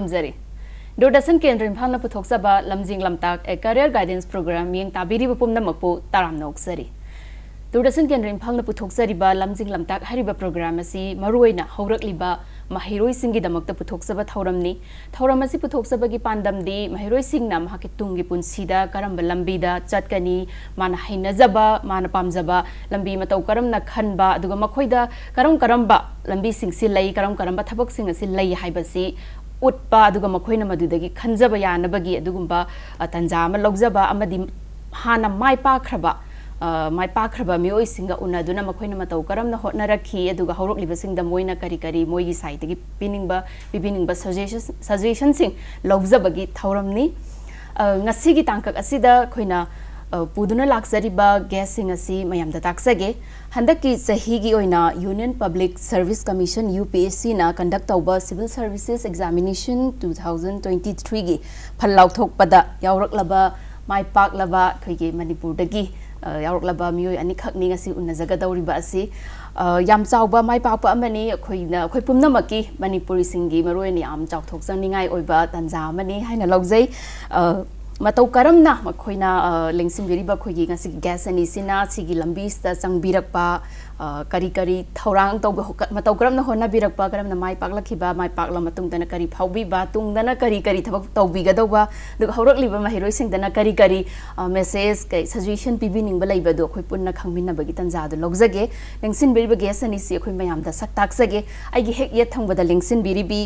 खुरमजरी Doordarshan Kendra Imphal Puthokzaba Lamjing Lamtak a career guidance program yang tabiri bupumna mapu taram noksari Doordarshan Kendra Imphal Puthokzariba Lamjing Lamtak hariba program asi maruina haurakliba mahiroi singi damakta puthokzaba thauramni thauramasi puthokzabagi pandamdi mahiroi singna mahaki tungi punsida karamba lambida chatkani mana hainajaba mana pamjaba lambi matau karamna khanba aduga makhoida karamba lambi singsi lai karamba thabak singasi lai haibasi utpa aduga makhoina madudagi khanjaba yanabagi adugumba tanjama logjaba amadi hana mai pakraba mai pakraba mioi singa unaduna makhoina matau karamna hotna rakhi aduga horokliba singda moina kari moigi site gi piningba suggestions sing logjabagi thauramni ngasigi tangkak asida khoina puduna laksariba guest sing asi mayamda taksage handaki sahigi oina Union Public Service Commission UPSC na conduct tauba Civil Services Examination 2023 gi phallaw thokpada yawraklaba mai paklaba khoige Manipur dagi yawraklaba mioi ani khakni ngasi unajaga dawriba asi yam chawba mai pakpa amani khoi pumnamaki Manipuri singi maroini am chawthok jangningai oiba tanja amani haina logjai matau karamna makhoina lengsim biriba khoigi ngasi gas ani sina sigi lambi sta changbirakpa kari thaurang tau matau karamna hona birakpa karamna mai paklakhiba mai pakla matungdana kari phaubi ba tungdana kari thabak taubiga dawba dug haurakliba mahiroi singdana kari message kai suggestion pibining ba leiba do khoi punna khangminna bagi tanja do logjage lengsin biriba gas ani si khoi mayam da sak taksage aigi hek ye thangba da lengsin biribi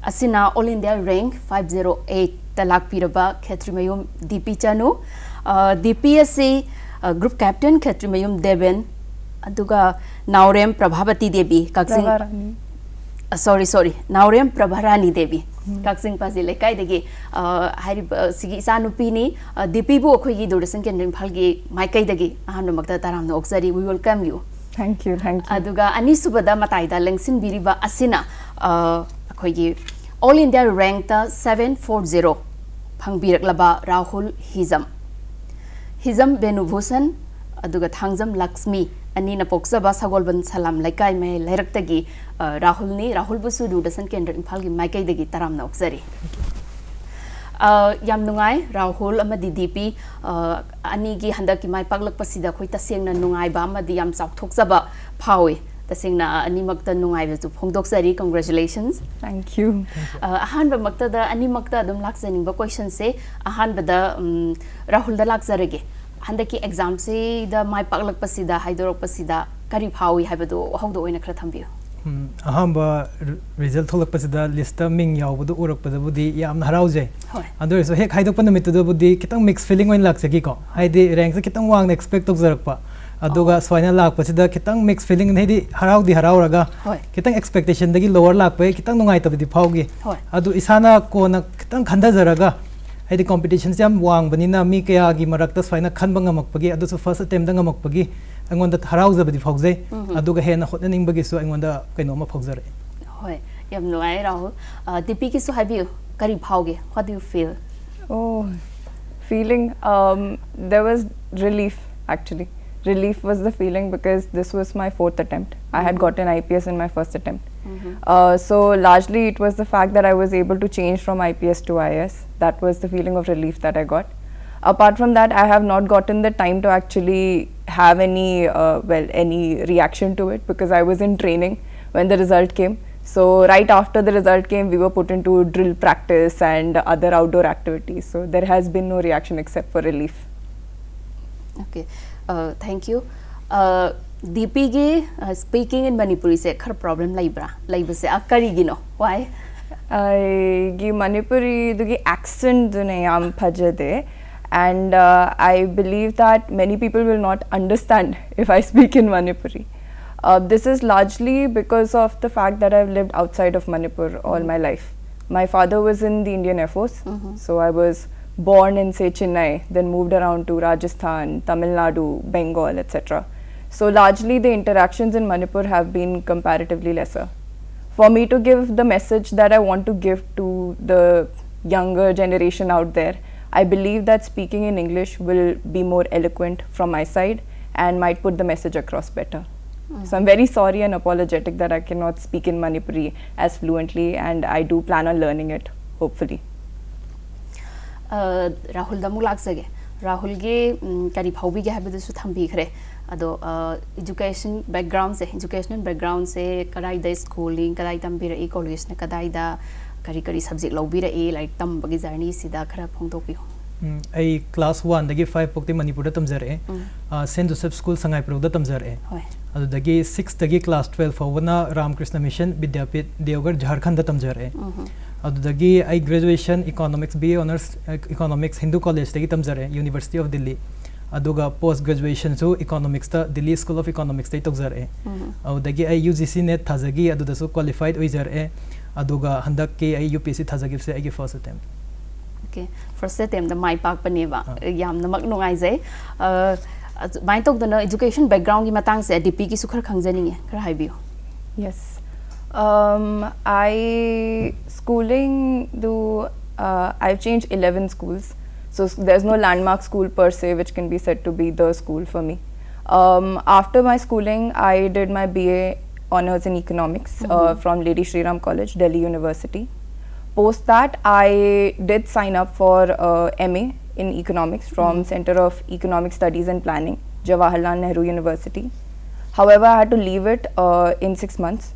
asina all India rank 508 talak piraba Kshetrimayum Deepi chanu Deepi asi group captain Kshetrimayum Devi aduga Naurem Prabhavati Devi kaksing sorry Naurem Prabharani Devi kaksing pasi lekai degi hari sigi sanupi ni Deepi bu khoigi Doordarshan Kendra Imphal gi maikai degi ahanu makta taram no oksari we welcome you thank you aduga ani subada mataida lengsin biriba asina khoigi all India ranked 740 phangbirak Rahul Hijam Benubhusan aduga thangjam Lakshmi ani na poksaba sagolban salam laikai me lairaktagi Rahul busu Doordarshan Kendra Imphal gi maikai dagi taram na oksari yam nungai Rahul amadi Deepi ani gi handaki mai paklak pasida khoi tasengna nungai ba amadi yam chawthokjaba phawi tasengna ani makta nungai betu phongdoksari congratulations thank you ahan ba makta da ani makta dum laksening ba question se ahan ba da Rahul da lakzarege handaki exam se da mai paklak pasida haidorok pasida kari phawi haibado hawdo oina khra thambiyo ahamba result tholak pasida list ming yawbudu urak padabudi yamna harauje ando so hek haidok panamitu do budi kitang mix feeling oin laksagi ko haidi rank se kitang wang expect tok aduga swaina lak pasida kitang mix feeling nei di harauraga kitang expectation dagi lower lak pe kitang nungai tabdi phaugi adu isana ko na kitang khanda jaraga haidi competition jam wang banina mi kaya gi marakta swaina khanba ngamakpagi adu so first attempt da ngamakpagi angonda haraujabdi phaujai aduga hena hotnaning bagi so angonda kaino ma phaujare hoi yam nuai Rahul Deepi ki so habiu kari phauge what do you feel feeling there was relief actually. Relief was the feeling because this was my 4th attempt. I had gotten IPS in my first attempt. So largely it was the fact that I was able to change from IPS to IS. That was the feeling of relief that I got. Apart from that, I have not gotten the time to actually have any reaction to it because I was in training when the result came. So right after the result came, we were put into drill practice and other outdoor activities. So there has been no reaction except for relief. Okay. Thank you. Deepi gi speaking in Manipuri se khar problem laiba se akari gino why gi Manipuri dugi accent dune am phajade and I believe that many people will not understand if I speak in Manipuri. This is largely because of the fact that I've lived outside of Manipur all my life. My father was in the Indian Air Force, so I was born in say Chennai, then moved around to Rajasthan, Tamil Nadu, Bengal, etc. So largely the interactions in Manipur have been comparatively lesser. For me to give the message that I want to give to the younger generation out there, I believe that speaking in English will be more eloquent from my side and might put the message across better. So I'm very sorry and apologetic that I cannot speak in Manipuri as fluently, and I do plan on learning it. hopefully. Rahul da mulak sage. Rahul ge kari phaubi ge habi su thambi khre. Ado education background se educational background se kadai da schooling kadai tambi ra college na kadai da kari subject lobi ra like tam bagi journey sida khara phongtok pi. I class 1 dagi 5 pokti Manipur da tamjare St Joseph School Sangai Pro da tamjare adu dagi 6 dagi class 12 fawna Ramakrishna Mission Vidyapit Deogar Jharkhand da tamjare adu dagi I graduation economics BA honors economics Hindu College dagi tamjare University of Delhi aduga post graduation so economics ta Delhi School of Economics dai tokjare adu dagi I UGC net thazagi adu da so qualified oijare aduga handak ke I UPSC thazagi se I first attempt. Okay, first attempt the my park paneba yam na magnungai zai mai tok da education background gi matang se DP ki sukhar khangjani nge kar haibiyo. Yes, I schooling do I've changed 11 schools, so there's no landmark school per se which can be said to be the school for me. After my schooling I did my BA honors in economics from Lady Shri Ram College, Delhi University. Post that, I did sign up for MA in economics from Center of Economic Studies and Planning, Jawaharlal Nehru University. However, I had to leave it in 6 months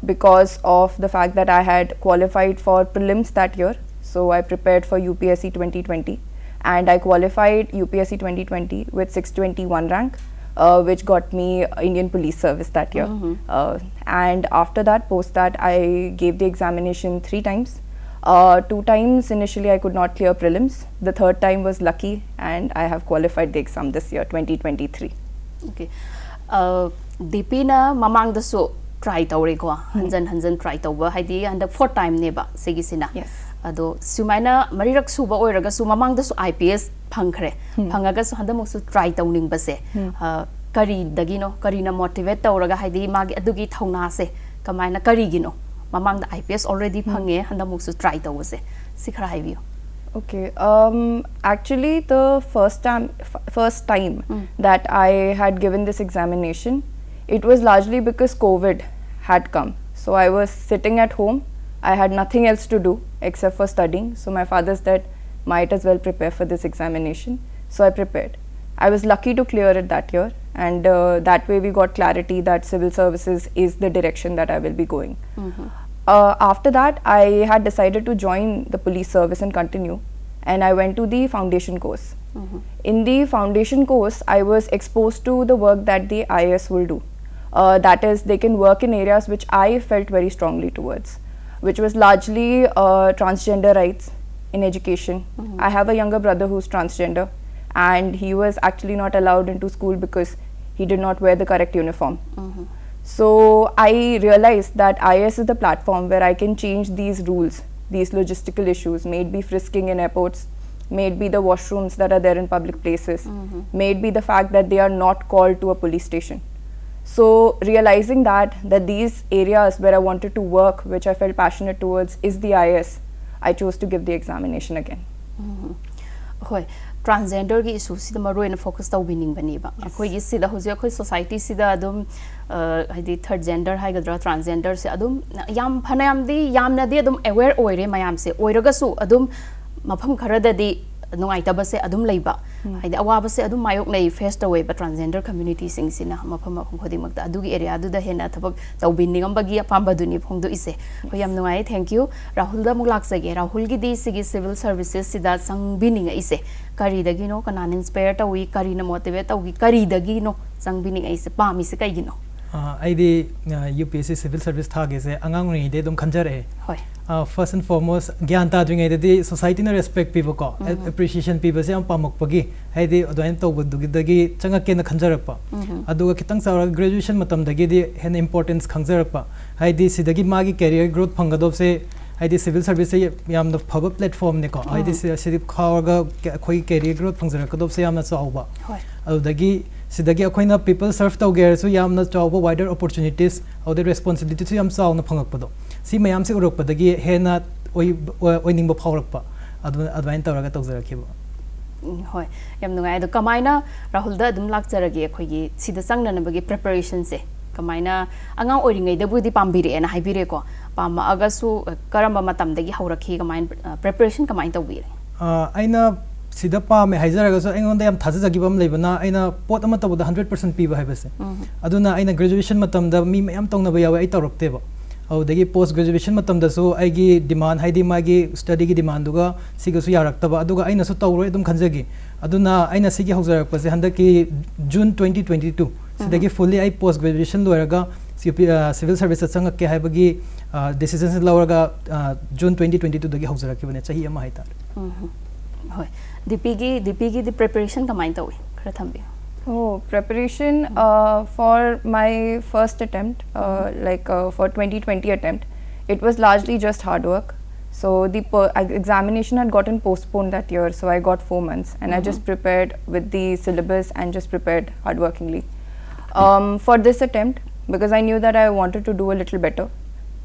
because of the fact that I had qualified for prelims that year. So I prepared for UPSC 2020 and I qualified UPSC 2020 with 621 rank. Which got me Indian Police Service that year. And after that, post that, I gave the examination 3 times. 2 times initially I could not clear prelims. The 3rd time was lucky and I have qualified the exam this year, 2023. Okay. Deepi na mamang da so try tawre ko hanjan try tawba haidi and the 4th time neba segi sina. Yes. Ado sumaina marirak suba oiraga su mamang da su IPS phangkhre phangaga su handamok su try tawning base kari dagino kari na motivate tawraga haidi magi adugi thauna se kamaina kari gino mamang da IPS already phange handamok su try tawse sikhra haibiyo. Okay, actually the first time that I had given this examination, it was largely because COVID had come. So I was sitting at home, I had nothing else to do except for studying. So my father said, might as well prepare for this examination. So I prepared. I was lucky to clear it that year, and that way we got clarity that civil services is the direction that I will be going. After that, I had decided to join the police service and continue, and I went to the foundation course. In the foundation course, I was exposed to the work that the IAS will do. That is, they can work in areas which I felt very strongly towards, which was largely transgender rights in education. I have a younger brother who's transgender, and he was actually not allowed into school because he did not wear the correct uniform. So I realized that IAS is the platform where I can change these rules, these logistical issues, may it be frisking in airports, may it be the washrooms that are there in public places, may it be the fact that they are not called to a police station. So realizing that these areas where I wanted to work, which I felt passionate towards, is the IAS, I chose to give the examination again. Hoi, transgender ki issue sida maro na focus taw bining bani ba. Akoi gi sida hoje akoi society sida adum haidi third gender hai gadra transgender se adum yam phanayam di yam na di adum aware oire mayam se oiraga su adum mafam khara da di nungai tabase adum leiba haidi awaba se adum mayok nei face tawai ba transgender community sing sina mafam khodi makta adugi area adu da hena thabak tawbin bagi apamba duni phongdu ise hoyam nungai. Thank you. Rahul da mulak sage Rahul gi di sigi civil services sida sangbining ise kari dagi no kanan inspire tawi kari na motivate tawi kari dagi no sangbining ise pami se kai gino. I di UPSC civil service thage se angang ni de dum khanjare. Hoi. First and foremost, gyan ta dringai de society na respect people ko, appreciation people se am pamak pagi. Hai di odain to budu dagi changa ke na khanjarak pa. Aduga kitang sa graduation matam dagi di hen importance khangjarak pa. Hai di sidagi magi career growth phangadop se hai di civil service se yam na phaba platform ne ko. Hai di sidip khawaga khoi career growth phangjarak kadop se yam na chawba. Hoi. Adagi sidagi akoina people serve tawger so yam na chawba wider opportunities or the responsibilities yam chaw na phangak pado. Si mayam se urok padagi hena oining ba phawrak pa advain tawraga tawjarakhiba. Hoi, yam nungai do kamaina Rahul da dum lak jaragi khoi gi sida sangna na bagi preparation se kamaina angang oringai da budi pambire na haibire ko pama agasu karamba matamdagi haurakhi kamain preparation kamain tawbire aina sida pame haizaraga so engonda yam thajajagibam leibana aina pot ama tabda 100% piba haibase aduna aina graduation matamda mi mayam tongnaba yawe ai tawrakteba audagi post graduation matamda so aigi demand haidi magi study gi demand duga sigasu yaraktaba aduga aina so tawroi dum khanjagi aduna aina sigi haujarak pase handaki June 2022 sidagi fully ai post graduation loiraga civil service changak ke haibagi decisions lauraga June 2022 dagi haujarak bane chahi ama haitar hoy Deepi gi the preparation kamain tawi khara thambi preparation for my first attempt for 2020 attempt, it was largely just hard work. So the examination had gotten postponed that year, so I got 4 months and I just prepared with the syllabus and just prepared hardworkingly. For this attempt, because I knew that I wanted to do a little better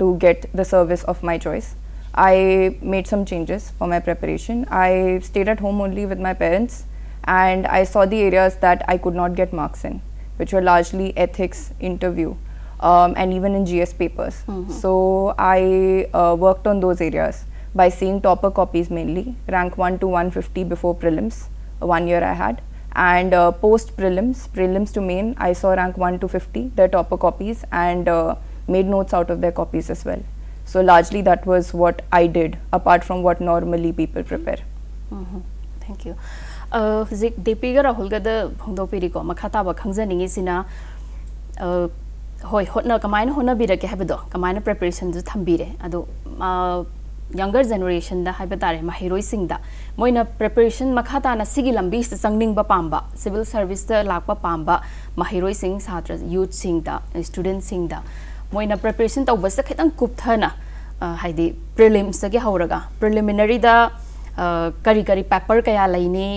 to get the service of my choice, I made some changes for my preparation. I stayed at home only with my parents and I saw the areas that I could not get marks in, which were largely ethics, interview, and even in GS papers. So I worked on those areas by seeing topper copies mainly, rank 1 to 150 before prelims, 1 year I had, and post prelims to main, I saw rank 1 to 50, their topper copies, and made notes out of their copies as well. So largely that was what I did, apart from what normally people prepare. Thank you. Zik Deepi ga Rahul ga da hongdo piri ko makhata ba khangjaningi sina hoi hotna kamaina hona bira ke habdo kamaina preparation ju thambire ado younger generation da haibetare mahiroi singda moina preparation makhata na sigi lambi se sangning ba pamba civil service da lakpa pamba mahiroi sing chhatra youth singda student singda moina preparation tawba sa khitang kupthana haidi prelims da ge hauraga preliminary da kari paper kaya laini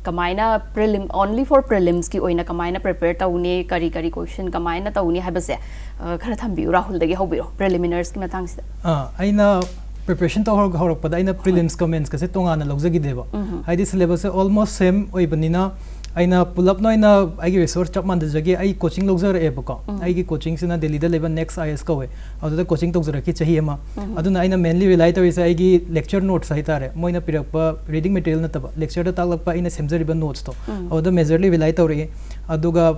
kamaina prelim only for prelims ki oina kamaina prepare tauni kari question kamaina tauni habase khara thambi Rahul dagi hobiro preliminaries ki matang sida aina preparation to horak pada aina prelims comments ka se tongana logjagi deba haidi syllabus almost same oibanina aina pull up noina aigi resource chap man jagi ai coaching logjar e bako aigi coaching sina Delhi da level next IS ka we adu da coaching togjar ki chahi ama aduna aina mainly rely to is aigi lecture notes hai tare moina pirakpa reading material na taba lecture da taglakpa aina semjariba notes to adu majorly rely to re aduga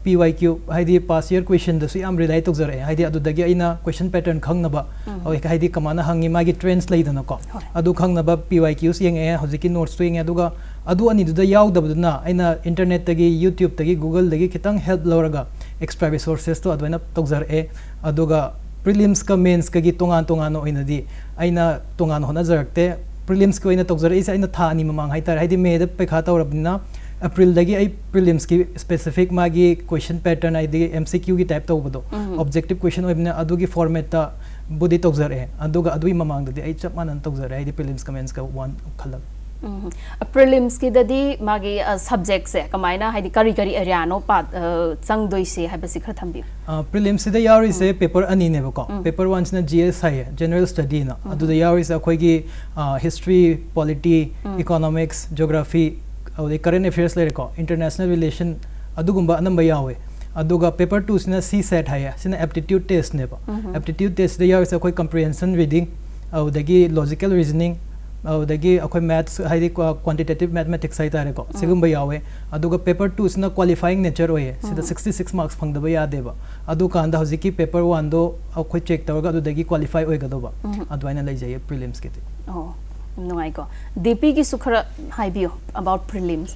PYQ haidi past year question da su am rely togjar e haidi adu dagi aina question pattern khangnaba au haidi kamana hangi magi trends leidana ko adu khangnaba PYQs yeng e hojiki notes to yeng aduga adu ani du da yaw dabduna aina internet tagi YouTube tagi Google tagi kitang help lauraga extra resources to adwaina togjar e aduga prelims ka mains ka gi tongan oina di aina tongan hona jarakte prelims ko oina togjar is aina tha ani mamang haitar haidi me da pekha tawrabna April dagi ai prelims ki specific magi question pattern ai di MCQ gi type tawbodo objective question oibna adugi format ta budi togjar e aduga adui mamang da di ai chap manan togjar ai di prelims ka mains ka one khalag prelims ki dadi magi subject se kamaina haidi kari area no pat chang doi se habasi khara thambi prelims da yari se paper ani ne bako paper 1 na GS hai general study na adu da yari se khoi gi history polity economics geography au the current affairs le ko international relation adu gumba anamba yawe aduga paper 2 sina C set hai sina aptitude test ne ba aptitude test da yari se khoi comprehension reading au dagi logical reasoning dagi akhoi maths haidi quantitative mathematics sai tare ko segumba yawe aduga paper 2 sina qualifying nature oye sida 66 marks phangdaba yadeba adu kanda hojiki paper 1 do akhoi check tawga adu dagi qualify oigadoba adwaina lai jaye prelims kiti nungai ko Deepi ki sukhara haibio about prelims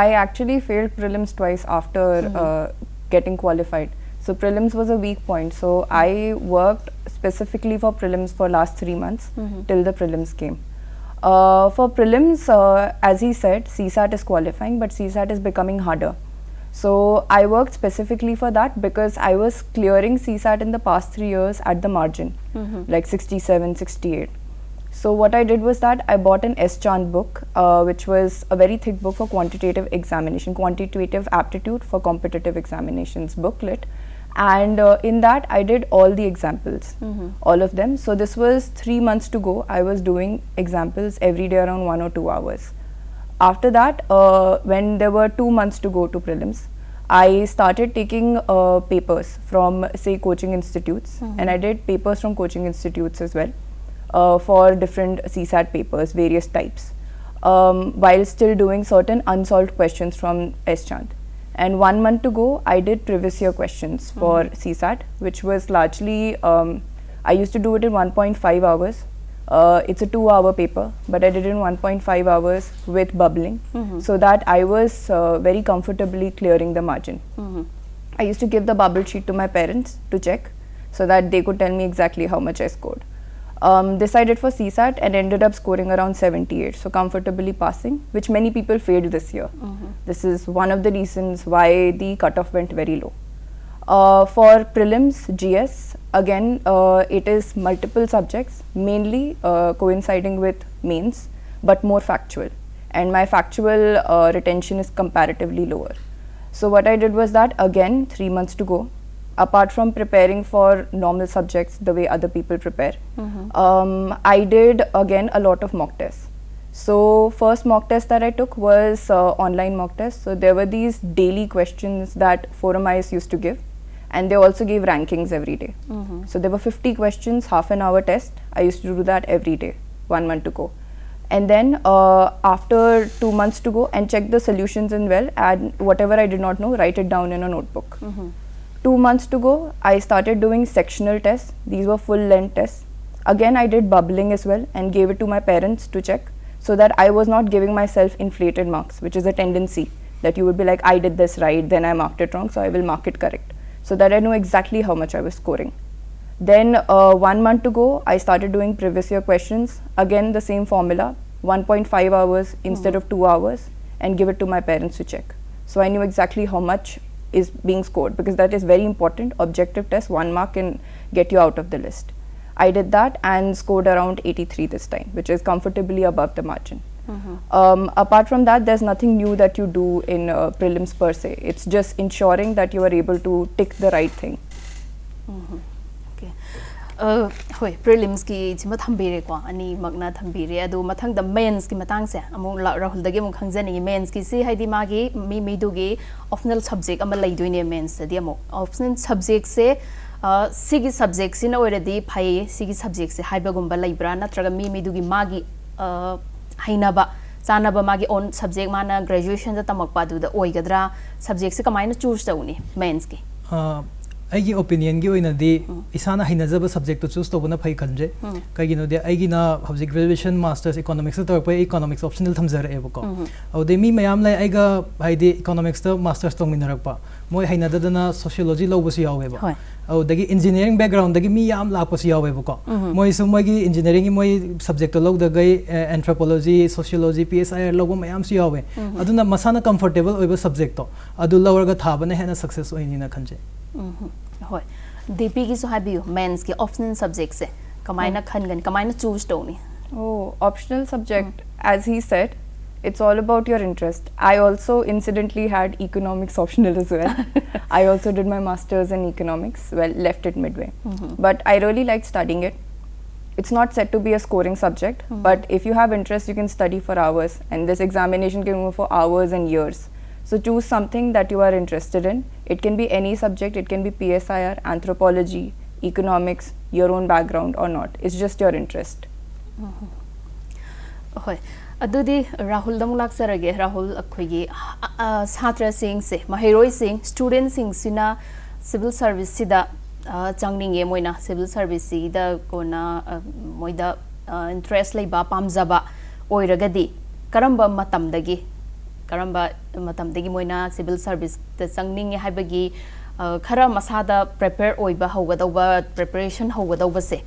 I actually failed prelims twice after getting qualified. So prelims was a weak point. So I worked specifically for prelims for last 3 months till the prelims came. For prelims, as he said, CSAT is qualifying, but CSAT is becoming harder. So I worked specifically for that because I was clearing CSAT in the past 3 years at the margin, like 67, 68. So what I did was that I bought an S-Chand book, which was a very thick book for quantitative examination, quantitative aptitude for competitive examinations booklet. And in that I did all the examples, all of them. So this was 3 months to go. I was doing examples every day around 1 or 2 hours. After that, when there were 2 months to go to prelims, I started taking papers from, say, coaching institutes, and I did papers from coaching institutes as well for different CSAT papers, various types, while still doing certain unsolved questions from S-Chand. And 1 month ago, I did previous year questions for CSAT, which was largely, I used to do it in 1.5 hours. It's a 2-hour paper, but I did it in 1.5 hours with bubbling, so that I was very comfortably clearing the margin. I used to give the bubble sheet to my parents to check, so that they could tell me exactly how much I scored. This I did for CSAT and ended up scoring around 78, so comfortably passing, which many people failed this year. This is one of the reasons why the cutoff went very low. For prelims, GS, again, it is multiple subjects, mainly coinciding with mains, but more factual. And my factual retention is comparatively lower. So what I did was that, again, 3 months to go. Apart from preparing for normal subjects the way other people prepare, I did, again, a lot of mock tests. So first mock test that I took was online mock test. So there were these daily questions that Forum IS used to give, and they also gave rankings every day. So there were 50 questions, half an hour test. I used to do that every day, 1 month to go. And then after 2 months to go, and check the solutions in well, and whatever I did not know, write it down in a notebook. 2 months to go, I started doing sectional tests. These were full length tests. Again, I did bubbling as well and gave it to my parents to check, so that I was not giving myself inflated marks, which is a tendency that you would be like, I did this right, then I marked it wrong, so I will mark it correct, so that I know exactly how much I was scoring. Then 1 month to go, I started doing previous year questions. Again, the same formula, 1.5 hours instead of 2 hours, and give it to my parents to check. So I knew exactly how much is being scored, because that is very important. Objective test, 1 mark can get you out of the list. I did that and scored around 83 this time, which is comfortably above the margin. Apart from that, there's nothing new that you do in prelims per se. It's just ensuring that you are able to tick the right thing. Okay. Hoi prelims ki chima thambire kwa ani magna thambire adu mathang the mains ki matang se amu Rahul dagi mu khangjani mains ki si haidi magi mi du gi optional subject ama lai doine mains di amu optional subject se sigi subject sin already phai sigi subject se haiba gumba laibra natraga mi du gi magi hainaba chanaba magi on subject mana graduation da tamakpa du da oigadra subject se kamaina choose tauni mains ki I opinion gi oina di isana hainajaba subject to choose tobuna phai khanje kaigino de aigina hauji graduation masters economics to pa economics optional thamjar ebako au de mi mayam lai aiga haidi economics to masters tong minarakpa moi hainadadana sociology lobasi yaweba au dagi engineering background dagi mi yam lakpasi yawebako moi su moi gi engineering moi subject to log da gai anthropology sociology PSI logo mayam su yawe aduna masana comfortable oiba subject to adu lower ga thabana hena success oinina khanje Hoi, Deepi ki so habiyu mains ki optional subject se kamaina khangan kamaina choose toni. Oh, optional subject, as he said, it's all about your interest. I also incidentally had economics optional as well. I also did my masters in economics, well, left it midway. But I really liked studying it. It's not said to be a scoring subject, but if you have interest, you can study for hours, and this examination can go for hours and years. So choose something that you are interested in. It can be any subject, it can be PSIR, anthropology, economics, your own background or not. It's just your interest. Hoi, adudi Rahul damulak sarage Rahul akhogi satra sing se mahiroi sing student sing sina civil service sida changninge moina civil service sida kona moida interest leiba pamjaba oiragadi karamba matamdagi karamba matamdagi moina civil service ta changninge haibagi khara masada prepare oiba hogadauba preparation hogadauba se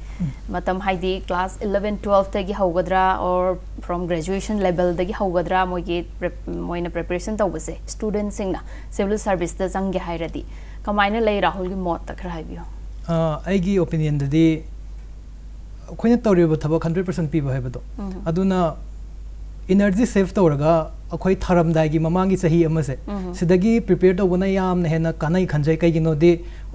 matam haidi class 11 12 tagi hogadra or from graduation level dagi hogadra moigi moina preparation tauba se students singna civil service ta change hairadi kamaina lei Rahul gi mot ta khara haibiyo aigi opinion dadi khoina tawriba thabak 100% piba haibado aduna energy save tawraga akhoi tharamdai gi mamangi sahi amase sidagi prepare to bona yam na hena kanai khanjai kai gino de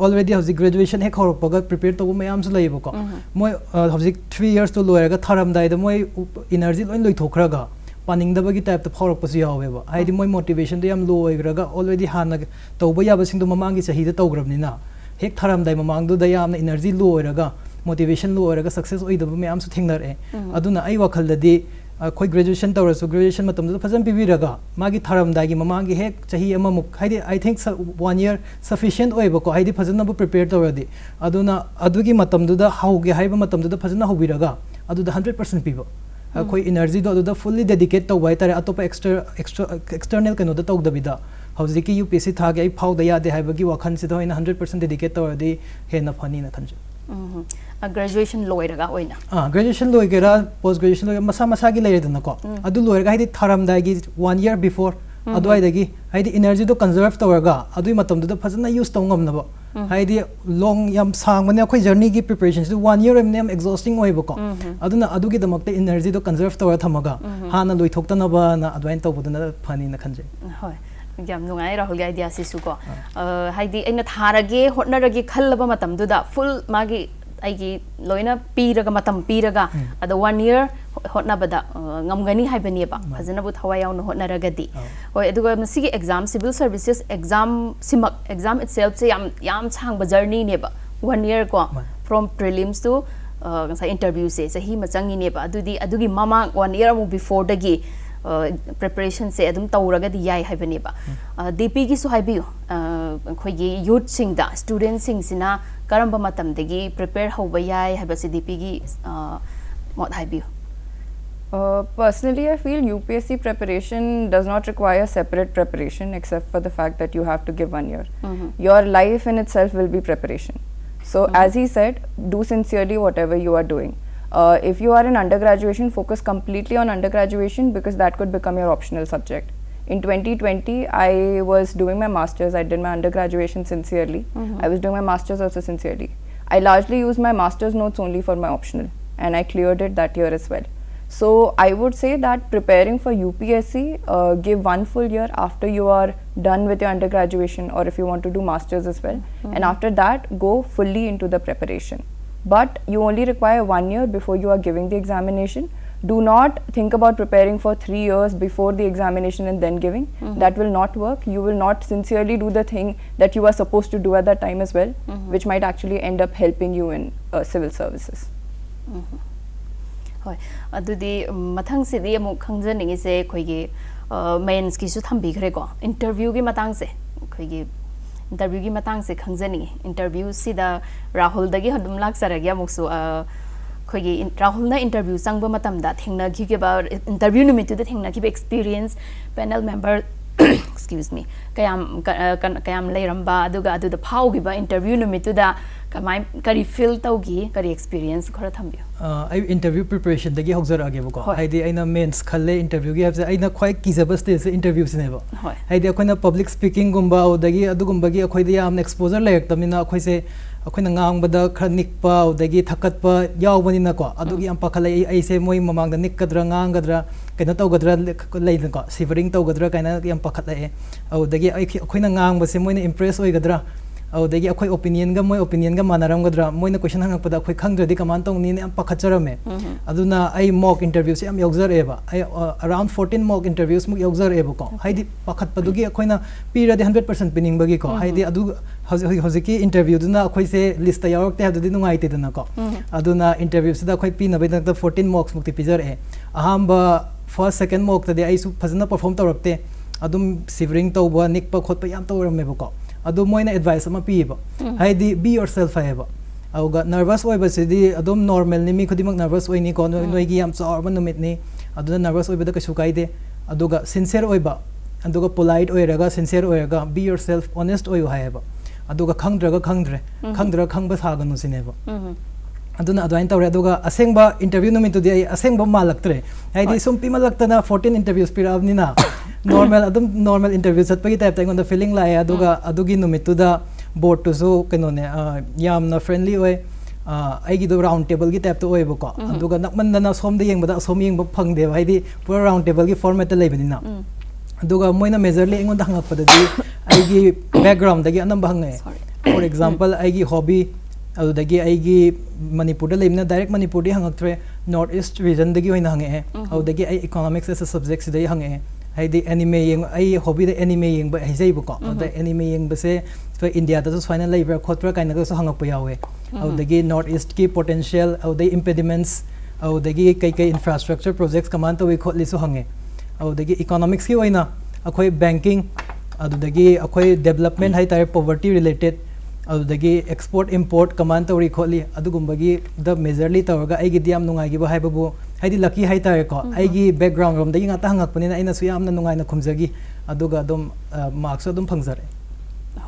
already hoji graduation he khorokpaga prepare to mayam su leibo ko moi hoji 3 years to loiraga tharamdai da moi energy loin loi thokraga पानिंगदबगी type तो फाउरकपसु यावेबा हाइदि मोय motivation दो याम लो ओइग्रगा already हाना तौबा याबसिंग दो ममांगी चहीदा तौग्रबनिना हेक थारामदाय ममांग दो यामना energy low ओइरगा motivation लो ओइरगा success ओइदब ma'am सु थिंगनरे अदुना आई वखलदि अखोय graduation तौरसु graduation मतम फजन पिबिरगा मागी थारामदागी ममांगी हेक चही अममुक हाइदि आई थिंक 1 year सफिशिएंट ओइबको हाइदि फजन बु प्रिपेयर तौरदि अदुना अदुगी मतम दुदा हाउगे हाइबा मतम दुदा फजन हाउबिरगा अदुदा 100% पिबो अखोय एनर्जी दो अदुदा फुल्ली डेडिकेट तौबाय तारे अतोप एक्सटर्नल कनो द तौदबिदा हौजिकी यूपीएससी थागे आई फाउदा यादे हाइबगी वाखन से दोइना 100% डेडिकेट तौरदि हेना फनी ना खनजे ग्रेजुएशन लोइरगा ओइना ग्रेजुएशन लोइगेरा पोस्ट ग्रेजुएशन लोइगा मसा मसा गी लेरेदना को अदु लोइरगा हाइदि थारामदागी 1 year बिफोर अदुआइदगी हाइदि एनर्जी दो कंजर्व तौरगा अदुइ मतम दुदा फजना यूज तौंगमनबो हाइदि लॉन्ग याम सांगमने अखोय जर्नी की प्रिपरेशन 1 year एमने याम एक्सॉस्टिंग ओइबको अदुना अदुगी दमकते एनर्जी दो कंजर्व तौर थमगा हाना लोइथोक्तनबा ना अदुइन तौबदुना फनी ना खनजे होय याम नुंगाई राहुल गे आइडिया सिसु को हाइदि एना थारगे होटनरगे खल्लबा मतम दुदा फुल मागी आइगी लोइना पीरगा मतम पीरगा अद 1 year होटनाबदा ngamgani haibaniba fazana bu thawai yaw no hotnaragadi hoi aduga masigi exam civil services exam simak exam itself se yam changba journey neba 1 year ko from prelims to interview se sahi machangi neba adugi mama 1 year mu before dagi preparation se adum tawragadi yai haibaniba DP gi su haibiyo khoigi youth sing da students sing sina karamba matam dagi prepare hoba yai haibasi DP gi mod haibiyo. Personally, I feel UPSC preparation does not require separate preparation except for the fact that you have to give 1 year. Your life in itself will be preparation. So as he said, do sincerely whatever you are doing. If you are in undergraduation, focus completely on undergraduation because that could become your optional subject. In 2020, I was doing my masters. I did my undergraduation sincerely. I was doing my masters also sincerely. I largely used my masters notes only for my optional and I cleared it that year as well. So I would say that preparing for UPSC, give 1 full year after you are done with your undergraduation or if you want to do masters as well. And after that, go fully into the preparation. But you only require 1 year before you are giving the examination. Do not think about preparing for 3 years before the examination and then giving. That will not work. You will not sincerely do the thing that you are supposed to do at that time as well, which might actually end up helping you in civil services. होय अदुदी मथंग सिदी अमु खंगजनिंग से खोइगे mains की सु थंबिखरे को interview की मतंग से खोइगे interview की मतंग से खंगजनिंग interview सिदा राहुल दगी हदुम लाक सरगया मुक्सु खोइगे राहुल ना इंटरव्यू संग मतम दा थिंगना की के बा इंटरव्यू निमित्त दा थिंगना की experience panel member excuse me kayam leiramba aduga adu da phaugi ba interview numitu da kamai kari feel taugi kari experience khara thambiyo I interview preparation dagi hokjar age bako haidi aina mains khalle interview gi habse aina khoi kizaba stage interview sineba haidi akoina public speaking gumba odagi adugumba gi akhoi da yam exposure layek tamina akhoi se akoina ngangbada khar nikpa odagi thakatpa yawbani na ko adugi am pakhalai ai se moi mamang da nikadra ngangadra kaina tawgadra leina ko shivering tawgadra kaina yam pakhalai odagi akoina ngangbase moina impress oigadra औदगी अखोई opinion गा मोय opinion गा मानरमगद्रा Moyna question हंगपदा अखोई खंगद्रदि कमान तोंगनी ने पखचरमे अदुना आई mock interview से हम योगजर एबा आई अराउंड 14 मॉक इंटरव्यूज मुक योगजर एबो को हाइदि पखतपदुगी अखोइना पीरदि 100% पिनिंग बगी को हाइदि अदु हजिकी इंटरव्यू दुना अखोई से लिस्ट यावरते हददि नुंगाइते दना को अदुना इंटरव्यू से अखोई पिनबे दक 14 मॉक्स मुक्ति पिजर ए अहम फर्स्ट सेकंड मॉक तदि आई सु फजना परफॉर्म तौरक्ते अदुम सिवरिंग तौबा निकपा खोतपा याम तौरमेबो को अदु मोइना एडवाइस अमा पीबा हाइदि बी योरसेल्फ हाइबा औगा नर्वस ओइबसिदि अदुम नॉर्मल नि मी खुदिमक नर्वस ओइनी को नोइगी याम चारबा नुमितनि अदुना नर्वस ओइबदा कछु काइदे अदुगा सिंसियर ओइबा अदुगा पोलाइट ओइरगा सिंसियर ओइरगा बी योरसेल्फ ऑनेस्ट ओइयो हाइबा अदुगा खंगद्रगा खंगद्रे खंगबा सागनु सिनेबा अदुना अदवाइन तौरे अदुगा असेंगबा इंटरव्यू नुमितुदि आई असेंगबा मालक्तरे हाइदि सुम पिमलक्तना 14 इंटरव्यूज पिराबनिना normal interview चतपगी टाइप ताइगोन द फीलिंग लाए अदुगा अदुगी नुमितुदा बोर्ड टू सो कनोने यामना फ्रेंडली ओय आइगी दो राउंड टेबल की टाइप तो ओयबको अदुगा नकमनना सोमदे येंगबदा सोम येंगब फंगदे हाइदि पूरा राउंड टेबल की फॉर्मेट लेबनिना अदुगा मोइना मेजरली एंगोन हंगपदि आइगी बैकग्राउंड दगी अनम हंगे फॉर एग्जांपल आइगी hobby adudagi aigi Manipur da leimna direct Manipur di hangaktre North East region dagi hoina hange adudagi ai economics as a subject sidai hange haidi anime yeng ai hobby da anime yeng ba hijai bu ko da anime yeng ba se India da so final labor khotpra kaina da so hangak pa yawe adudagi North East ki potential adudai impediments adudagi kai infrastructure projects kaman to we khotli so hange adudagi economics ki hoina akhoi banking adudagi akhoi development hai tare poverty related adudagi export import kaman to ri khotli adugumbagi the majorly tawga ai gi diam nungai gi ba hai babu haidi lucky hai tare ko ai gi background rom dagi ngata hangak pani na ina su yamna nungai na khumjagi aduga dum marks adum phangjare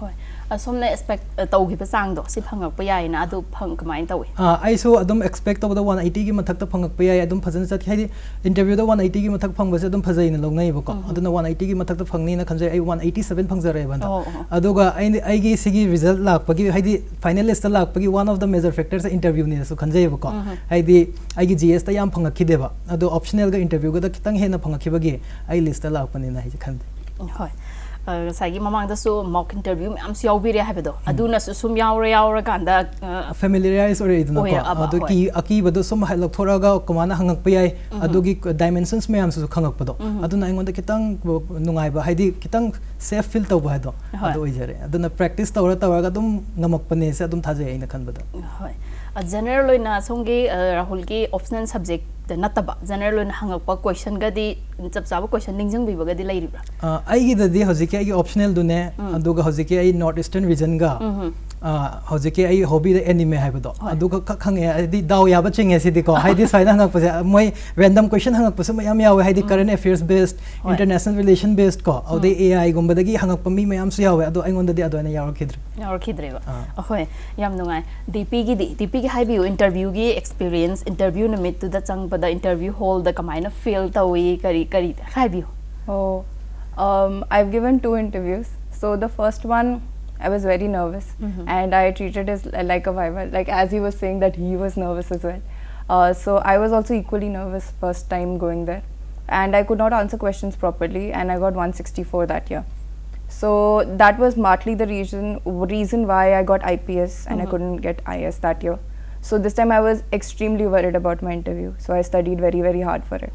hoi asomna expect tawgi ba sang do si phangak pa yai na adu phang kamai tawi ai so adum expect tawda 180 gi mathak ta phangak pa yai adum phajan chat haidi interview da 180 gi mathak phang ba se adum phajai na longnai ba ko aduna 180 gi mathak ta phangni na khanjai ai 187 phangjare ba aduga ai gi sigi result lak pa gi haidi finalist lak pa gi one of the major factors interview ni so khanjai ba ko haidi ai gi GS ta yam phangak khide ba adu optional ga interview ga da kitang hena phangak khiba gi ai list ta lak pa ni na hi khan hoi sagi mamang da so mock interview am si yaubire habado aduna sum yaura kanda familiarize ore iduna ko adu ki aki bado sum hai lok thora ga komana hangak pa yai adu gi dimensions me am su khangak pado aduna ingon da kitang nungai ba haidi kitang safe feel taw ba do adu ojare aduna practice tawra ga dum ngamak pane se adum thaje aina khan bado hoi general loina songi Rahul ki optional subject da nataba general loina hangak pa question ga di chap chaba question ningjang bi ba ga di lai ribra ai gi da di hojiki ai optional dune aduga hojiki ai North Eastern region ga hojiki ai hobby da anime hai bado aduga khange di daw ya ba chinge si di ko hai di saina hangak pa moi random question hangak pa sam yam yawe hai di current affairs based international relation based ko au de AI gumba da gi hangak pa mi mayam su yawe adu aingon da di adu na yaur khidre ba ahoi yam nungai DP gi hai bi interview gi experience interview namit tu da chang pa da interview hall da kamaina feel tawi kari hai bi I've given 2 interviews. So the first one I was very nervous and I treated it like a viva, like as he was saying that he was nervous as well. So I was also equally nervous first time going there, and I could not answer questions properly, and I got 164 that year. So that was partly the reason why I got IPS and I couldn't get IS that year. So this time I was extremely worried about my interview. So I studied very, very hard for it.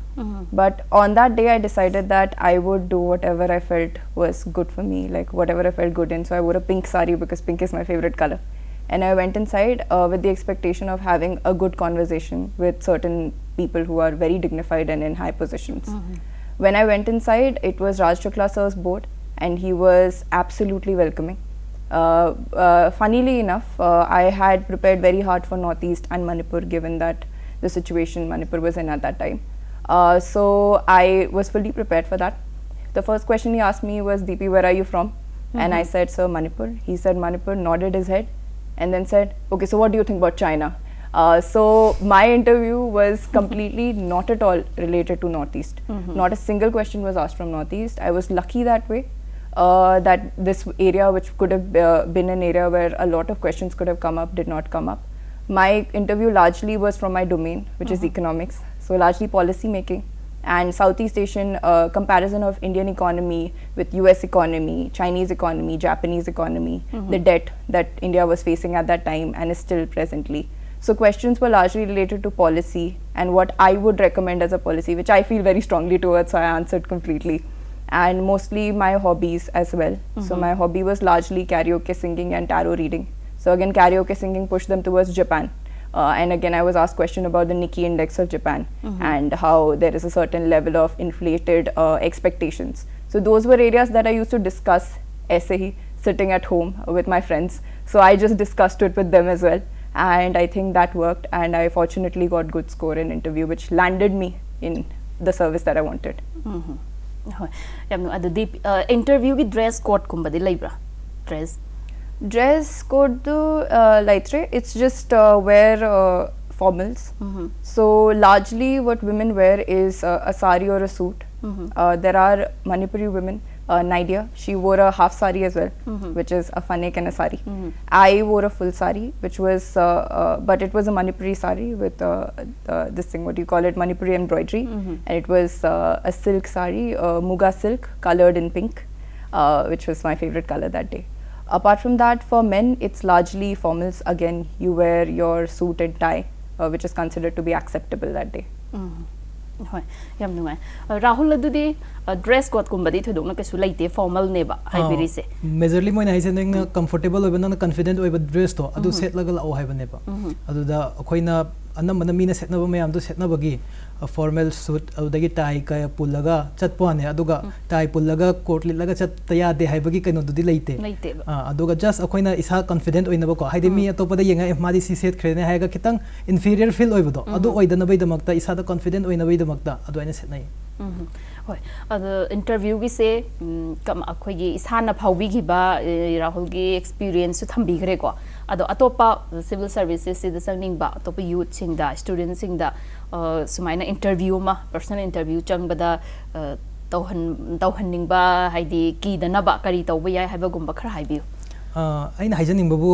But on that day I decided that I would do whatever I felt was good for me, like whatever I felt good in. So I wore a pink sari because pink is my favorite color. And I went inside with the expectation of having a good conversation with certain people who are very dignified and in high positions. When I went inside, it was Raj Shukla sir's board and he was absolutely welcoming. Funnily enough, I had prepared very hard for Northeast and Manipur given that the situation Manipur was in at that time. So I was fully prepared for that. The first question he asked me was, Deepi, where are you from? And I said, sir, Manipur. He said Manipur, nodded his head and then said, okay, so what do you think about China? So my interview was completely not at all related to Northeast. Not a single question was asked from Northeast. I was lucky that way. That this area, which could have been an area where a lot of questions could have come up, did not come up. My interview largely was from my domain, which is economics, so largely policy making and Southeast Asian comparison of Indian economy with US economy, Chinese economy, Japanese economy, the debt that India was facing at that time and is still presently. So questions were largely related to policy and what I would recommend as a policy, which I feel very strongly towards, so I answered completely. And mostly my hobbies as well. So my hobby was largely karaoke singing and tarot reading. So again, karaoke singing pushed them towards Japan. And again, I was asked question about the Nikkei index of Japan and how there is a certain level of inflated expectations. So those were areas that I used to discuss essay sitting at home with my friends. So I just discussed it with them as well. And I think that worked. And I fortunately got good score in interview, which landed me in the service that I wanted. Interview ki dress code kumbadi laibra dress code do lightre, it's just wear formals. So largely what women wear is a sari or a suit. There are Manipuri women, Naidia, she wore a half sari as well, which is a fanek and a sari. I wore a full sari, which was but it was a Manipuri sari with this thing, what do you call it, Manipuri embroidery, and it was a silk sari, muga silk, colored in pink, which was my favorite color that day. Apart from that, for men, it's largely formals. Again, you wear your suit and tie, which is considered to be acceptable that day. Hoi, yam nungai. Rahul adudi dress code kumbadi thudong na kesu laite formal neba haibiri se. Majorly moi nai se nang comfortable oiba nang confident oiba dress to adu set lagal au haiba neba. Adu da akoina anam mina set na ba mayam do set na bagi formal suit adagi tie ka pullaga chat pone aduga tie pullaga coat lilaga chat taya de haibagi kaino dudi laite. Laite. Aduga just akoina isa confident oina ba ko haide mi atopa da yenga madi si set khrene haiga kitang inferior feel oiba do adu oidana bai damakta isa da confident oina bai damakta adu aina set nai. Hoi, interview gi se kam akhoigi isana phaubi gi ba Rahul gi experience su thambi gre ko ado atopa civil services se sang ba atopa youth sing da students sing da sumaina interview ma personal interview chang bada tauhan ning ba haidi ki da na ba kari tawba yai haiba gumba khara haibiu aina haijaning babu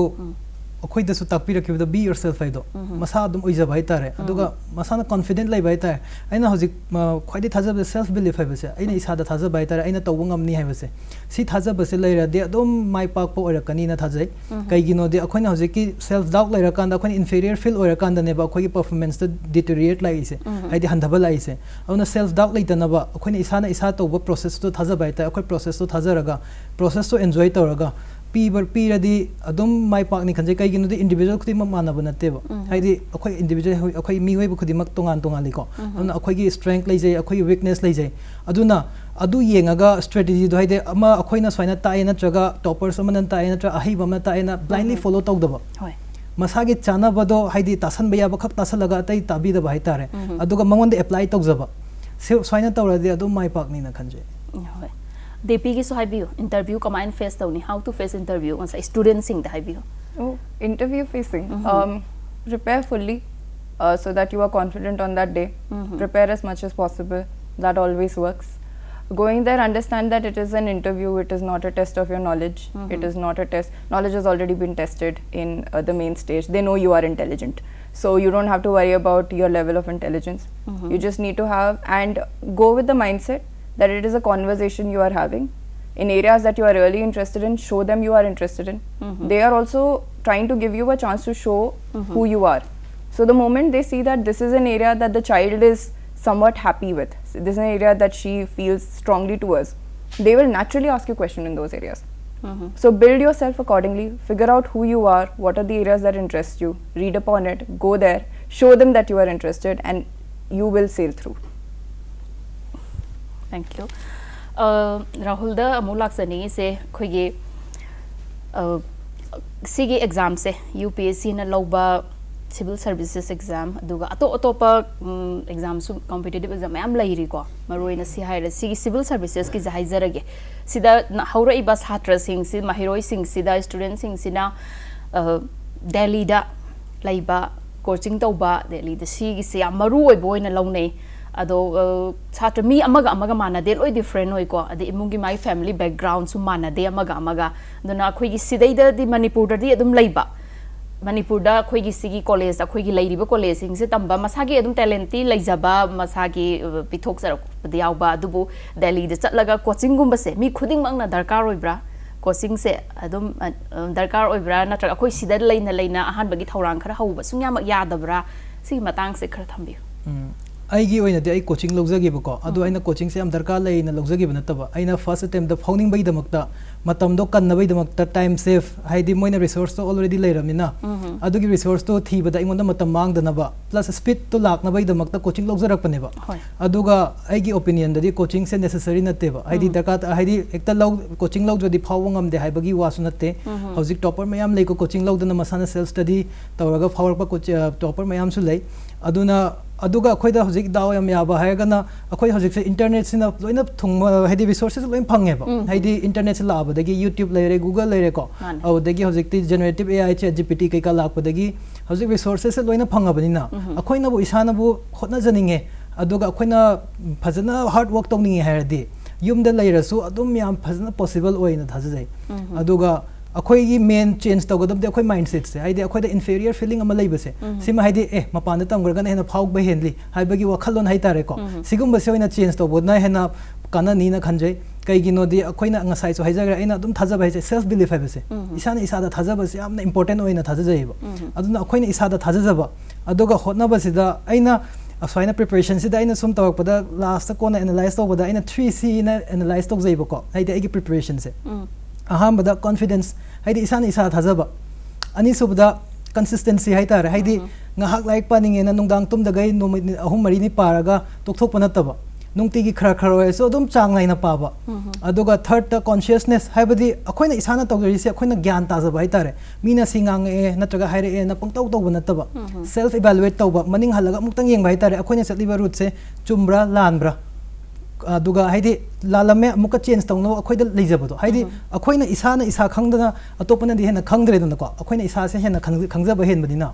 akhoi da su takpi rakhi da be yourself haido masa adum oija bai tare aduga masa na confident lai bai tare aina hojik khwai thaja be self belief hai base aina isa da thaja bai tare aina tawung amni hai base si thaja base lai ra de adum mai pak po ora kani na thajai kai gino de akhoi na hojik ki self doubt lai ra kan da akhoi inferior feel ora kan da ne ba akhoi ki performance da deteriorate lai ise haidi handaba lai ise auna self doubt lai tana ba akhoi na isa to process to thaja bai ta akhoi process to thaja raga process to enjoy to raga Piradi Adum my park Nikan Kai the individual Kudimana Bonateva. Heidi a individual okay me way Kudimak Tongan Tongaliko. And a quay strength lazy, a quay weakness lazy. Aduna Adu Yengaga strategy to hide Ama Aquina Swina Taina Traga, Topper Summon Taina, Ahibama Taina, blindly follow Togdaba. Masagi Chana Bado, Heidi Tasan Bayabaka Tasalaga Tabi the Baitare. Aduga Monday apply Togzaba. Swina Tora the Adum my park Nina Kanje. Deepi ki so haibiyo interview command face tawni how to face interview once students sing the haibiyo. Oh, interview facing. Prepare fully so that you are confident on that day. Prepare as much as possible. That always works. Going there, understand that it is an interview. It is not a test of your knowledge. It is not a test. Knowledge has already been tested in the main stage. They know you are intelligent. So you don't have to worry about your level of intelligence. You just need to have and go with the mindset that it is a conversation you are having in areas that you are really interested in. Show them you are interested in. They are also trying to give you a chance to show who you are. So the moment they see that this is an area that the child is somewhat happy with, this is an area that she feels strongly towards, they will naturally ask you questions in those areas. So build yourself accordingly, figure out who you are, what are the areas that interest you, read upon it, go there, show them that you are interested, and you will sail through. Thank you. Rahul da amulak sani se khoige sigi exam se UPSC na loba civil services exam aduga atopa exam su competitive exam am lairi ko maroi na si haira sigi civil services ki jahai jarage sida haura iba chhatra sing si mahiroi sing sida student sing sina Delhi da laiba coaching tauba Delhi da sigi se amaru oi boina launei ado chatra mi amaga mana de loi different oi ko adi imungi my family background su mana de amaga dona khoi gi sidai da di Manipur da di adum laiba Manipur da khoi gi sigi college da khoi gi lairiba college sing se tamba masagi adum talenti laijaba masagi pithok sar diawba dubu Delhi da chatlaga coaching gumba se mi khuding mang na darkar oibra coaching se adum darkar oibra natra khoi sida leina ahan bagi thorang khara hauba sungya mak yadabra si matang se khara thambi I coaching Logzagiboko, Adu aina coaching Sam Darkala in a Logzagibanataba. Aina first attempt the founding by the Makta, Matamdo Kanaway the Makta time safe, Heidi Moina resource to already later Mina. Adugi resource to Thi, but I want the Matamang the Naba, plus a spit to Lak Navay the Makta coaching Logzarapaneva. Aduga, I give opinion that the coaching is necessary nateva. I did Dakat, I did Ecta log coaching log with the Pawangam the Hibagi was nate, Howzik topper Mayam like coaching log the Masana self study, Tawaga Power topper Mayam Sulay, Aduna. Aduga akhoi da hojik daw yam yaba haigana akhoi hojik se internet sina loina thung haidi resources loin phangeba haidi internet se laba dagi YouTube laire Google laire ko aw dagi hojik ti generative AI che GPT kai ka lakpa dagi hojik resources se loina phangabani na akhoi na bu isana bu hotna janinge aduga akhoi na phajana hard work tongninge hairdi yum da laire su adum yam phajana possible oina thajai aduga akhoi main change tawgadam de akhoi mindset se haide akhoi da inferior feeling ama leiba se sima haide mapan da tamgrga na hena phawg ba henli haibagi wakhalon hai tare ko sigum ba se oina change tawbod na hena kana ni na khanjai kaigino di akoina ngasai so haijagra aina dum thajaba hai self belief hai base isana isada thajaba se yamna important oina thajajaiba aduna akoina isada thajajaba aduga hotnaba sida aina aswaina preparation sida aina sum tawakpada last ko na analyze tawbada aina 3C na analyze tawjaiba ko haide agi preparation se ahambada confidence haide isana isa thajaba ani subda consistency haitare haide ngahak like paninge na nungdang tum dagai no ahum mari ni paraga tokthok panataba nungti gi khara khara so dum chang laina paba aduga third ta consciousness haibadi akoina isana tawgari se akoina gyan ta jaba haitare mina singang e natraga haire e na pangtaw taw banataba self evaluate tawba maning halaga muktang yeng haitare akoina satliba route se chumbra lanbra aduga haidi lalame muka change tawno akoida leijabado haidi akoina isana isa khangdana atopana di hena khangdre dana ko akoina isa se hena khangjaba hen badina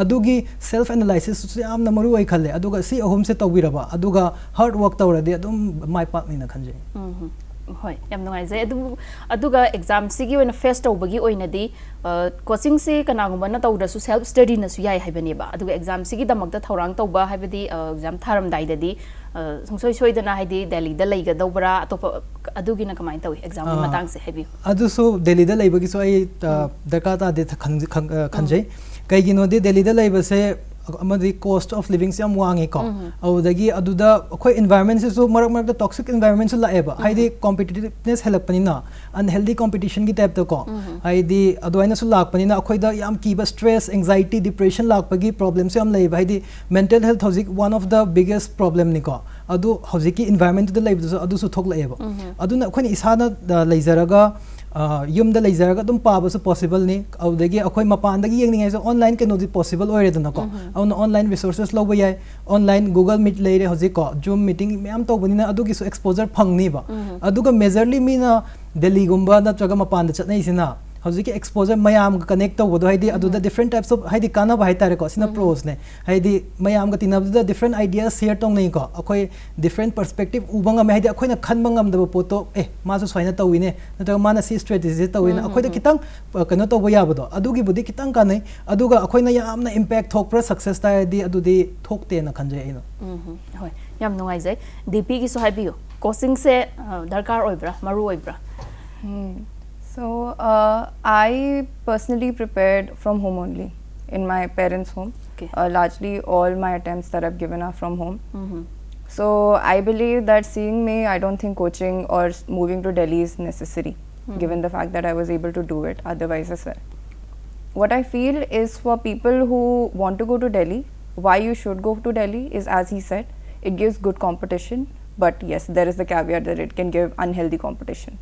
adugi self analysis su amna maru ai khalle aduga si ahum se tawbiraba aduga hard work tawradi adum mai pak ni na khanje hoi yam ngai zai aduga exam sigi when face tawbagi oinadi coaching se kanagumba na tawda su self study na su yai haibani ba aduga exam sigi damakta thorang tawba haibadi exam tharam daidadi sungsoi soidana haidi Delhi da leiga dawbra atopa adugi na kamai tawi exam gi matang se habi adu so Delhi da leibagi so ai dakata de khanjai kaigino de Delhi da leiba se amadi cost of living se am wangi ko audagi aduda khoi environment se so marak da toxic environment se laeba haidi competitiveness helapani na unhealthy competition gi type to ko haidi aduaina su lakpani na khoi da yam kiba stress anxiety depression lakpagi problem se am leiba haidi mental health hojik one of the biggest problem ni ko adu hojiki environment da leiba adu su thok laeba aduna khoi isana leijaraga yum da leijaraga dum paba su possible ni audagi akhoi mapan dagi yeng ningai so online ke no di possible oire dana ko aun online resources loba yai online Google Meet leire hoji ko Zoom meeting myam to bunina adugi so exposure phangni ba aduga majorly mina Delhi gumba na chaga mapan da chatnai sina hojiki exposure mayam connect to bodo haidi aduda different types of haidi kana ba haitare ko sina pros ne haidi mayam ga tinabda different ideas share tong nei ko akhoi different perspective ubanga me haidi akhoi na khanbangam da poto ma so soina tawine nata mana si strategy tawine akhoi da kitang kano to boya bodo adugi budi kitang kanai aduga akhoi na yamna impact thokpra success ta di adudi thokte na khanjai aino hoi yam nungai jai Deepi gi so habiyo coaching se darkar oibra maru oibra So, I personally prepared from home only, in my parents' home. Okay. Largely all my attempts that I've given are from home. So, I believe that seeing me, I don't think coaching or moving to Delhi is necessary, given the fact that I was able to do it otherwise as well. What I feel is for people who want to go to Delhi, why you should go to Delhi is, as he said, it gives good competition. But yes, there is the caveat that it can give unhealthy competition.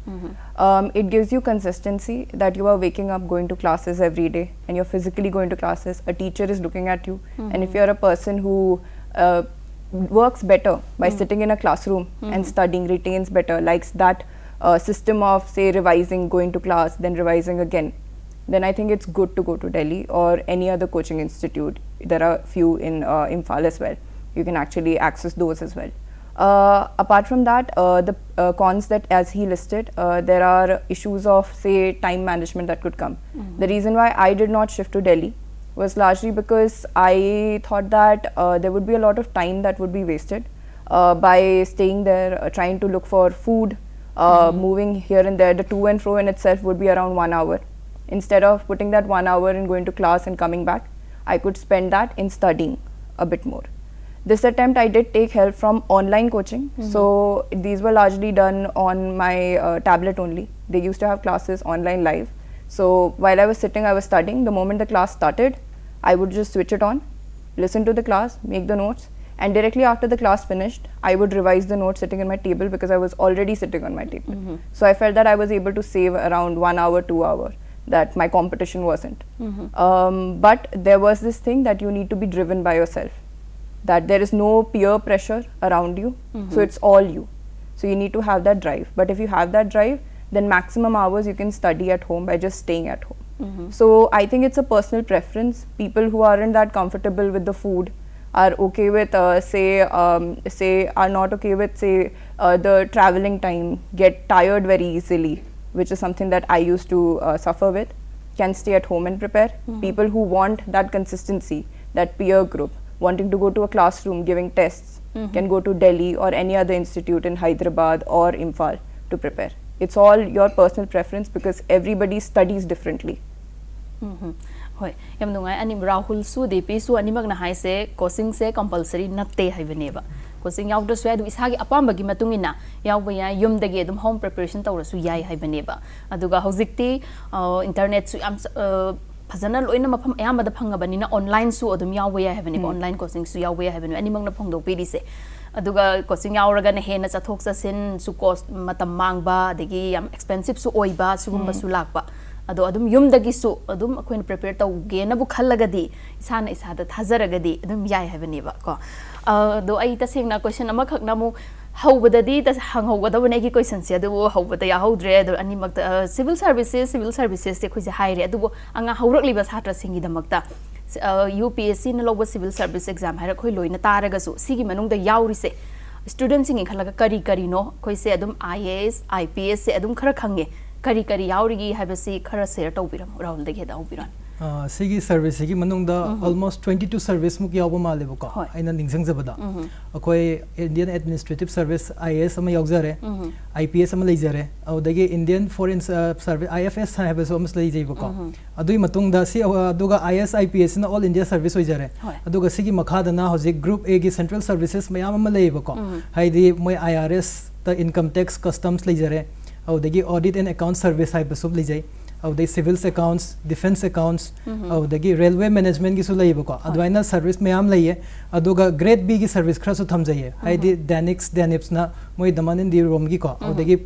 It gives you consistency, that you are waking up, going to classes every day, and you're physically going to classes. A teacher is looking at you, and if you're a person who works better by sitting in a classroom and studying, retains better, likes that system of, say, revising, going to class, then revising again, then I think it's good to go to Delhi or any other coaching institute. There are few in Imphal as well. You can actually access those as well. Apart from that, the cons that as he listed, there are issues of, say, time management that could come. The reason why I did not shift to Delhi was largely because I thought that there would be a lot of time that would be wasted by staying there, trying to look for food, moving here and there. The to and fro in itself would be around 1 hour. Instead of putting that 1 hour in going to class and coming back, I could spend that in studying a bit more. This attempt I did take help from online coaching. So these were largely done on my tablet only. They used to have classes online live. So while I was sitting, I was studying. The moment the class started, I would just switch it on, listen to the class, make the notes, and directly after the class finished, I would revise the notes sitting on my table because I was already sitting on my table. So I felt that I was able to save around 1 hour, 2 hours, that my competition wasn't. But there was this thing that you need to be driven by yourself, that there is no peer pressure around you, so it's all you. So you need to have that drive. But if you have that drive, then maximum hours you can study at home by just staying at home. So I think it's a personal preference. People who aren't that comfortable with the food, are okay with say are not okay with, say, the traveling time, get tired very easily, which is something that I used to suffer with, can stay at home and prepare. People who want that consistency, that peer group, wanting to go to a classroom, giving tests, can go to Delhi or any other institute in Hyderabad or Imphal, to prepare. It's all your personal preference because everybody studies differently. Hoi, yam nungai ani Rahul su Deepi su ani magna hai se coaching se compulsory natte hai beneba. Coaching yaw dra swai du isagi apamba gi matungina yaw ba ya yum dagi dum home preparation tawra su yai hai beneba. Aduga hojikti internet su am phajana loina mafam ayam da phangabani na online su adum yaw ba ya hai beneba. Online coaching su yaw ba ya hai beneba ani magna phangdo pedi se. Aduga coaching yauraga na hena chathok chasin su cost matam mangba adagi yam expensive su oiba sugumba su lakba ado adum yum dagi su adum akoin prepare tawge na bu khallagadi isana isada thazaragadi adum yai habani ba ko do ai ta sengna question ama khak namu hawbadadi ta hanghawgadabane gi question se adu hawbada ya hawdre ado ani makta civil services te khoise haire adu anga hawrak liba satra singi damakta UPSC na loba civil service exam haira khoi loina taraga su sigi manung da yauri se student sing khalaga kari no khoi se adum IAS IPS se adum khara khange kari yauri gi habasi khara share tawbiram Rahul de geda ubiran sigi service sigi manung da almost 22 service muk yaw ma lebo ko aina ningsang zabada akoi Indian Administrative Service IAS ama yawjare IPS ama leijare audagi Indian Foreign Service IFS have so mas leijai ko adui matung da si aduga IAS IPS na all India service hoijare aduga sigi makha da na hojik group A gi central services mayam ama leibo ko haidi moi IRS ta income tax customs leijare audagi audit and account service hai basub leijai the civil accounts, defense accounts, the railway management ki sulai bako. Adwaina service mayam laiye. Aduga grade B ki service khrasu thamjaye. Hai di Danips na moi damanin di rom ki ko. The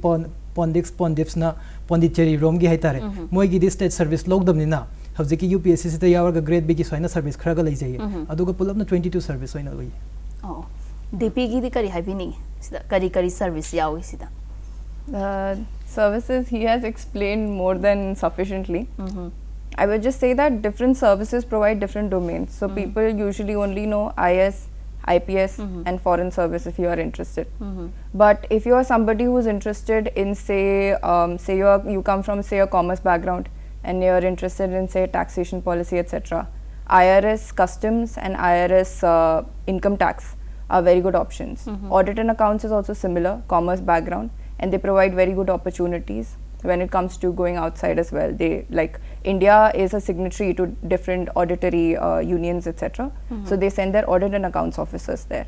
Pondips na Pondicherry rom ki hai tare. Moi ki di state service log damni na. Howze ki UPSC sita yawarga grade B ki soina service khraga lai jaye. Aduga pull up na 22 service soina loi. Oh, Deepi ki di kari hai bini. Sida kari service yawi sida. Services he has explained more than sufficiently. I would just say that different services provide different domains. So people usually only know IS, IPS and foreign service if you are interested. But if you are somebody who is interested in say you come from say a commerce background and you are interested in say taxation policy etc. IRS customs and IRS income tax are very good options. Audit and accounts is also similar, commerce background, and they provide very good opportunities when it comes to going outside as well. They like India is a signatory to different auditory unions etc. So they send their audit and accounts officers there.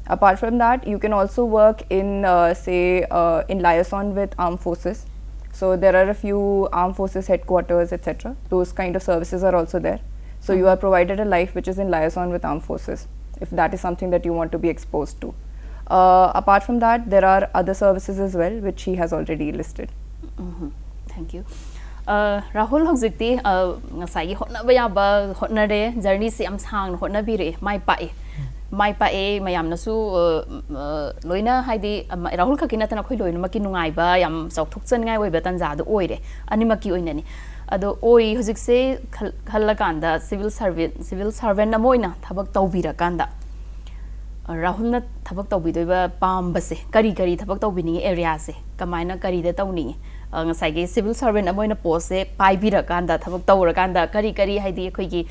Apart from that, you can also work in say in liaison with armed forces. So there are a few armed forces headquarters etc. Those kind of services are also there. So you are provided a life which is in liaison with armed forces, if that is something that you want to be exposed to. Apart from that, there are other services as well, which he has already listed. Thank you. Rahul hojikti ngasai hotna ba ya ba hotna re journey se am sang hotna bi re mai pa mayam na su loina haidi Rahul khakina tana khoi loina maki nungai ba yam chawthuk chan ngai oi ba tanja do oi re ani maki oina ni ado oi hojik se khalla kanda civil servant na moina thabak tawbira kanda Rahul na thabak tawbidoiba pam base kari thabak tawbini area se kamaina kari da tawni ngasai ge civil servant amoina post se paibira kanda thabak tawra kanda kari haidi khoi gi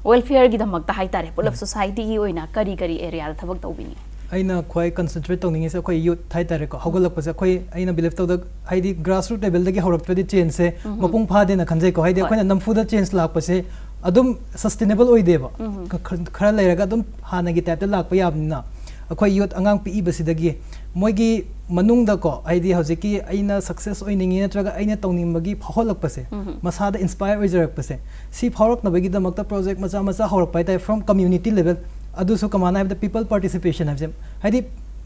welfare gi damak ta hai tare pulap society gi oina kari area da thabak tawbini aina khoi concentrate tawning se khoi youth thai tare ko hogolak pa se khoi aina believe tawda haidi grassroots level da gi horak pedi change se mapung pha de na khanjai ko haidi khoi na namfu da change lak pa se adum sustainable oi deba khara leiraga adum hana gi type lak pa yabna akhoi youth angang pi basidagi moigi manung da ko haidi hojiki aina success oi ningi natraga aina tawning magi phaholak pa se masada inspire oi jarak pa se si phawrak na bagi da makta project macha horak pai tai from community level adu so kamana have the people participation have haidi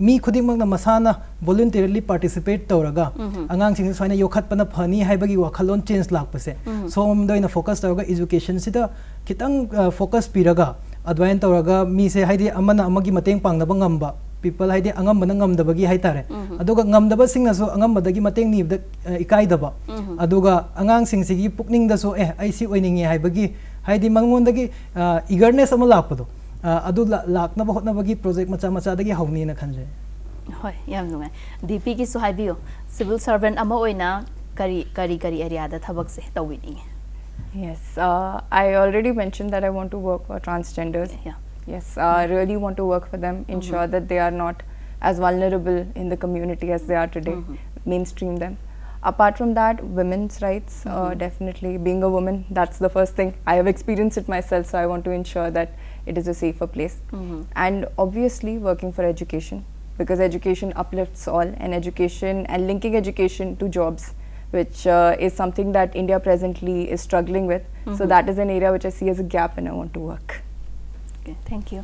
mi khuding mag na masana voluntarily participate tawraga angang sing soina yokhat pana phani haibagi wakhalon change lak pa se so om doina focus tawraga education sida kitang focus piraga advain tawraga mi se haidi amana amagi mateng pangnaba ngamba people haidi angam bana ngamdabagi haitare aduga ngamdaba singna so angam badagi mateng ni ikai daba aduga angang sing sigi pukning da so ai si oiningi haibagi haidi mangondagi eagerness ama lakpado adu lakna ba hotna bagi project macha dagi hawni na khanje hoi yam nungai Deepi ki so haibiyo civil servant ama oina kari area da thabak se tawini. Yes, I already mentioned that I want to work for transgenders. Yeah. Yes, I really want to work for them, ensure that they are not as vulnerable in the community as they are today. mainstream them. Apart from that, women's rights, definitely being a woman, that's the first thing. I have experienced it myself, so I want to ensure that it is a safer place. And obviously working for education, because education uplifts all, and education and linking education to jobs, which is something that India presently is struggling with. So that is an area which I see as a gap and I want to work. Okay, thank you.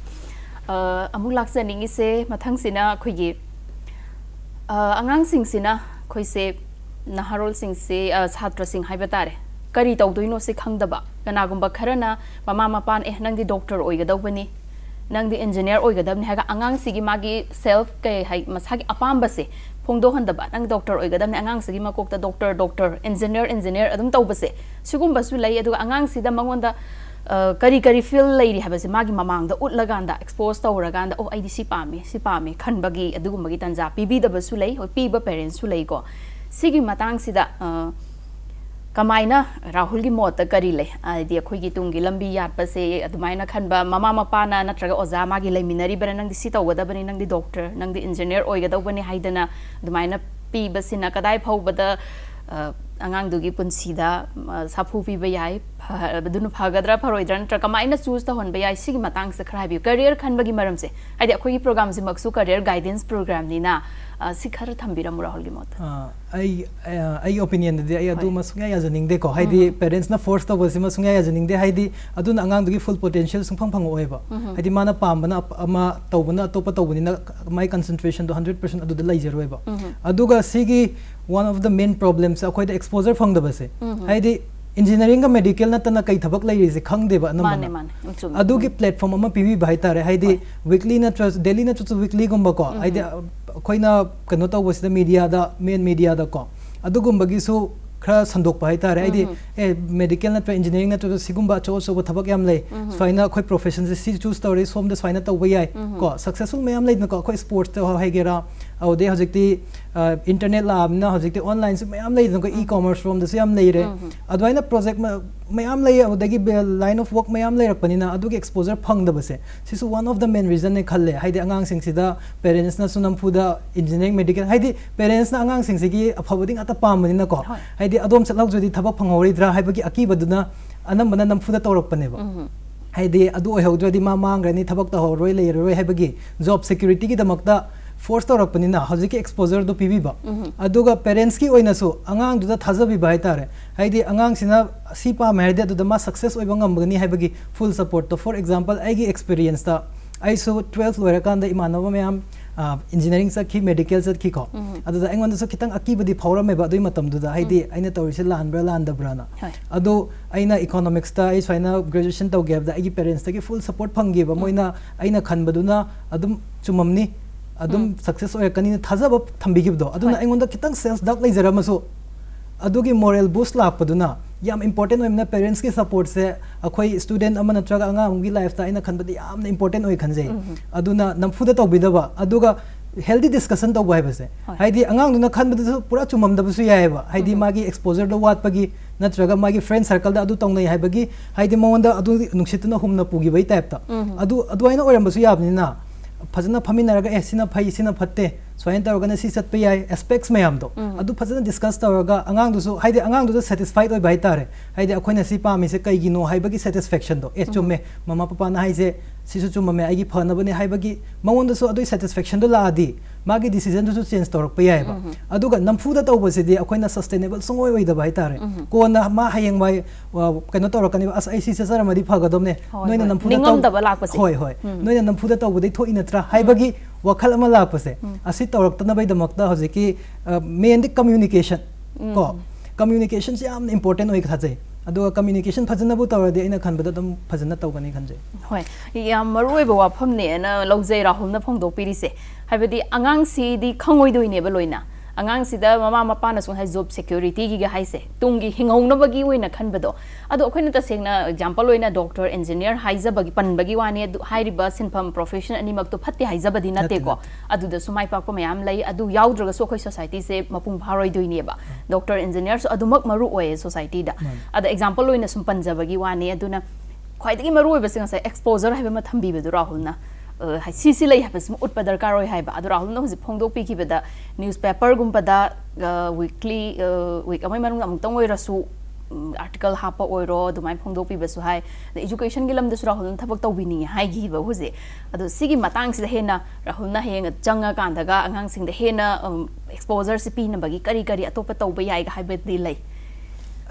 Amuk laksa ningi se mathang sina khoigi angang sing sina khoi se naharol sing se chhatra sing haiba tare kari tawdoino se khangdaba kanagumba kharana mama mapan nangdi doctor oigadawbani nangdi engineer oigadabni haga angang sigi magi self kai hai masagi apamba se phongdo handaba nang doctor oigadabni angang sigi makokta doctor engineer adum tawbase sigumba su lai adu angang sida mangonda kari feel lady habase magi mamang da utlaganda expose tawraganda oh ai si pame khanbagi adugumagi tanja pibi da basu lai hoi piba parents su lai ko sigi matang sida kamaina Rahul gi mot kari le adi akhoi gi tungi lambi yat pase adumaina khanba mama mapana natraga oza magi leiminari bana nang di si tawada bani nang di doctor nang di engineer oigada bani haidana adumaina pi basina kadai phawbada angang dugi punsida sapu pi bayai badunu phagadra pharoidran tra kamaina choose ta hon bayai sigi matang se khrai bi career khanbagi maram se adi akhoi gi program se maksu career guidance program ni na sikhar thambira Rahul gi mot ai opinion de ai adu masunga ya janing de ko haidi parents na force ta bosi masunga ya janing de haidi adu na angang dugi full potential sung phang oiba haidi mana pambana ama tawbana topa tawbani na my concentration to 100% adu de laijeroiba aduga sigi one of the main problems akhoi the exposure phang da base haidi engineering ka medical na tana kai thabak lai se khang deba na adu ki platform ama pv bhai tare haidi weekly na daily na weekly gumba ko haidi khoina kano taw bosida media da main media da ko adu gumbagi su khra sandok pai tare haidi medical na engineering na sigumba cho thabak yam lai swaina khoi profession se choose tawre som da swaina taw bai ko successful mayam lai na ko khoi sports ta haigera aude hojikti internet lab na hojikti online se mayam lai ko e-commerce from the same lai re adwaina project mayam lai audagi line of work mayam lai rakpani na adu exposure phang da base sisu one of the main reason ne khalle haidi angang sing sida parents na sunam phuda engineering medical haidi parents na angang sing sigi afabuding ata pamani na ko haidi adom chatlaw jodi thabak phangori dra haibagi akibaduna anambana namfuda tawrakpane ba haidi adu oihodradi ma mangrani thabak ta horoi leiroi haibagi job security ki damakta force tawrakpani na hojiki exposure do pibi ba aduga parents ki oina su angang duda thajabi bai tare haidi angang sina sipa merde du ma success oiba ngambani haibagi full support to for example ai gi experience ta ai so 12th loira kan da imanaba mayam engineering sa ki medical sa ki ko adu da engon da so kitang akibadi phawra me ba doi matam du da haidi aina tawrise lanbra landa brana adu aina economics ta ai soina graduation taw gap da ai gi parents ta ki full support phangi ba moina aina khanbaduna adum chumamni adum success oy kani thajaba thambigibdo aduna engonda kitang self doubt lai jara maso adugi moral boost lakpaduna yam important oimna parents ki support se akhoi student amana traga anga ungi life ta ina khanbadi yam important oy khanjai aduna namfuda tawbidaba aduga healthy discussion taw bai base haidi angang duna khanbadu pura chumamda busu yaiba haidi magi exposure do wat pagi natraga magi friend circle da adu tawnai haibagi haidi monda adu nuksituna humna pugi bai type ta adu aduaina oirambasu yabni na fazana faminaraga sina phai sina phatte soin tawragana si chatpa yai aspects mayam do adu fazana discuss tawraga angang du so haidi angang du satisfied oi bai tare haidi akoina si pa mi se kai gi no haibagi satisfaction do chumme mama papa na haise sisu chumma me agi phana bani haibagi mawon du so adu satisfaction do la adi magi decision du so change tawrak pa yai ba aduga namfu da tawba se di akoina sustainable songoi oi da bai tare ko na ma hayeng bai kano tawrakani as ai si se sara madi phagadom ne noina namfu da ningom da ba lakpa se hoi noina namfu da tawba dei thoi na tra haibagi wakhal ama lakpase asi tawraktana bai damakta hojiki main di communication ko communication se am important oi khajai adu communication phajana bu tawrade ina khanbada dum phajana tawgani khanjai hoi yam maroi ba wafam ne na lojai Rahul na phongdok piri se haibadi angang si di khangoi doine ba loina angang sida mama mapa na sung hai job security gi ga haise tungi hingong na bagi oina khanbado adu akoina ta sengna example oina doctor engineer haiza bagi pan bagi wani adu hairi ba sinpham profession ani mak to phatti haiza badi na te ko adu da sumai pak pa mayam lai adu yaudra ga so khoi society se mapung bharoi doine ba doctor engineer so adu mak maru oe society da adu example oina sum panja bagi wani adu na khwai dagi maru oe ba singa sai exposure haiba ma thambi be du Rahul na सी लई हाबस उत्पा दरकार होय हाइबा अदु राहुल न हुजि फोंदोक पिखिबदा न्यूज़पेपर गुम्पदा वीकली वीक अमै मनुंग अमुक्तंग ओइरसु आर्टिकल हापा ओइरो दुमाय फोंदोक पिबसु हाय द एजुकेशन गी लमदसु राहुल न थबक तौबिनी हाय गिबा हुजि अदु सिगी मतंग सिदा हेना राहुल न हेंग चंगा कांदगा अंगांग सिंग द हेना एक्सपोजर सि पिनबगी करी करी अतोप तौबा याय गा हाइबदि लई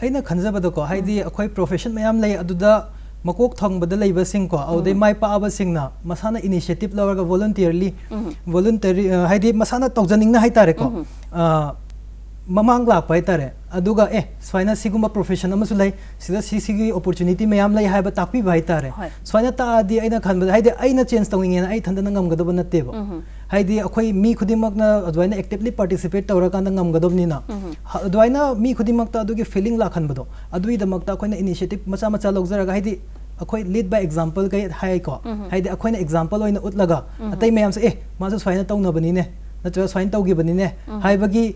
अइना खनजबदो को हाइदि अखोय प्रोफेशन मयाम लई अदुदा मकोक थंगबद लैब सिंग को औदे माय पाब सिंगना मसाना इनिशिएटिव लवरगा वॉलंटियरली हाइदि मसाना तौजनिंगना हाइतारे को ममांग लाप हाइतारे अदुगा स्वाइना सिगुमा प्रोफेशन अमसु लै सिदा सिगी अपॉर्चुनिटी मयाम लै हाइबा ताकपि हाइतारे स्वाइना तादि अइना खनबद हाइदि अइना चेंज तौंगिंगेना अइ थंदना ngamgadaba natteba हाइदि अखोय मी खुदिमकना अदवाइना एक्टिवली पार्टिसिपेट तौरकांदा ngamgadobnina अदवाइना मी खुदिमकता अदुगी फीलिंग लाखनबदो अदुइदमकता अखोयना इनिशिएटिव मचा मचा लौजरगा हाइदि अखोय लीड बाय एग्जांपल कई हाय को हाइदि अखोयना एग्जांपल ओइना उतलगा अतै मयाम से मासु स्वाइना तौनबनिने नत्र स्वाइन तौगिबनिने हाइबगी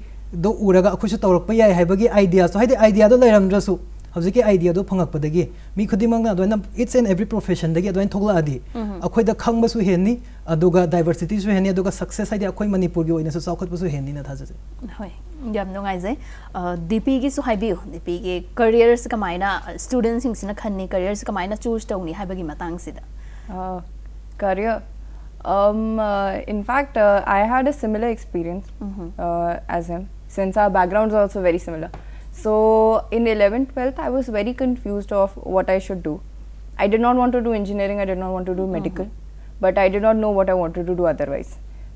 दो उरगा अखुसु तौरकप याय हाइबगी आइडिया सो हाइदि आइडिया दो लैरमद्रसु हौजिकी आइडिया दो फंगकपदगी मी खुदिमंगना अदवाइना इट्स एंड एवरी प्रोफेशन दगी अदवाइन थोगलादी अखोयदा खंगबसु हेनी अदुगा डाइवर्सिटी सु हेनी अदुगा सक्सेस हाइदि अखोय मणिपुर गी ओइनासु चौखतबसु हेनी ना थाजजे होय याम नुंगाइजे दीपी गी सु हाइबियो दीपी गे करियर्स कमाइना स्टूडेंट्स सिंगसिना खन्नी करियर्स कमाइना चूज तौनी हाइबगी मतंग सिदा career in fact I had a similar experience as him since our backgrounds are also very similar. So in 11th 12th I was very confused of what I should do. I did not want to do engineering, I did not want to do medical, but I did not know what I wanted to do otherwise.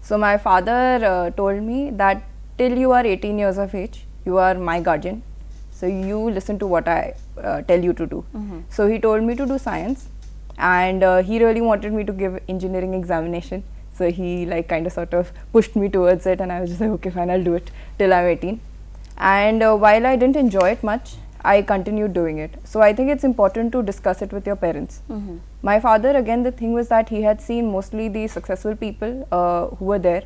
So my father told me that till you are 18 years of age you are my guardian, so you listen to what I tell you to do. So he told me to do science, and he really wanted me to give engineering examination, so he like kind of sort of pushed me towards it, and I was just like, okay fine, I'll do it till I'm 18. And while I didn't enjoy it much, I continued doing it. So I think it's important to discuss it with your parents. My father, again, the thing was that he had seen mostly the successful people who were there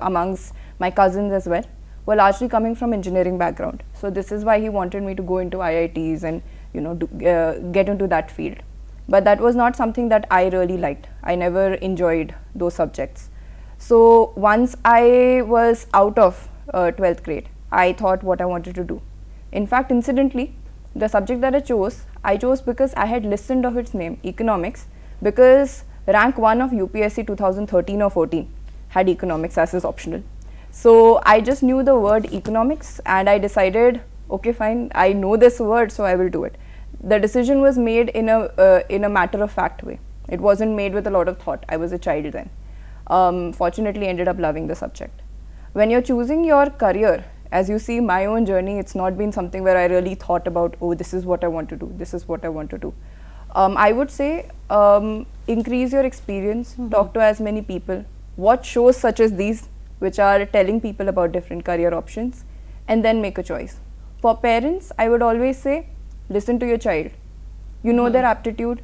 amongst my cousins as well were largely coming from engineering background. So this is why he wanted me to go into IITs and get into that field. But that was not something that I really liked. I never enjoyed those subjects. So once I was out of 12th grade, I thought what I wanted to do. In fact, incidentally, the subject that I chose because I had listened of its name, economics, because rank 1 of UPSC 2013 or 14 had economics as its optional. So I just knew the word economics, and I decided, okay fine, I know this word, so I will do it. The decision was made in a matter of fact way. It wasn't made with a lot of thought. I was a child then. Fortunately, ended up loving the subject. When you're choosing your career, as you see my own journey, it's not been something where I really thought about, oh, this is what I want to do, this is what I want to do. I would say increase your experience, talk to as many people, watch shows such as these which are telling people about different career options, and then make a choice. For parents, I would always say, listen to your child. You know their aptitude,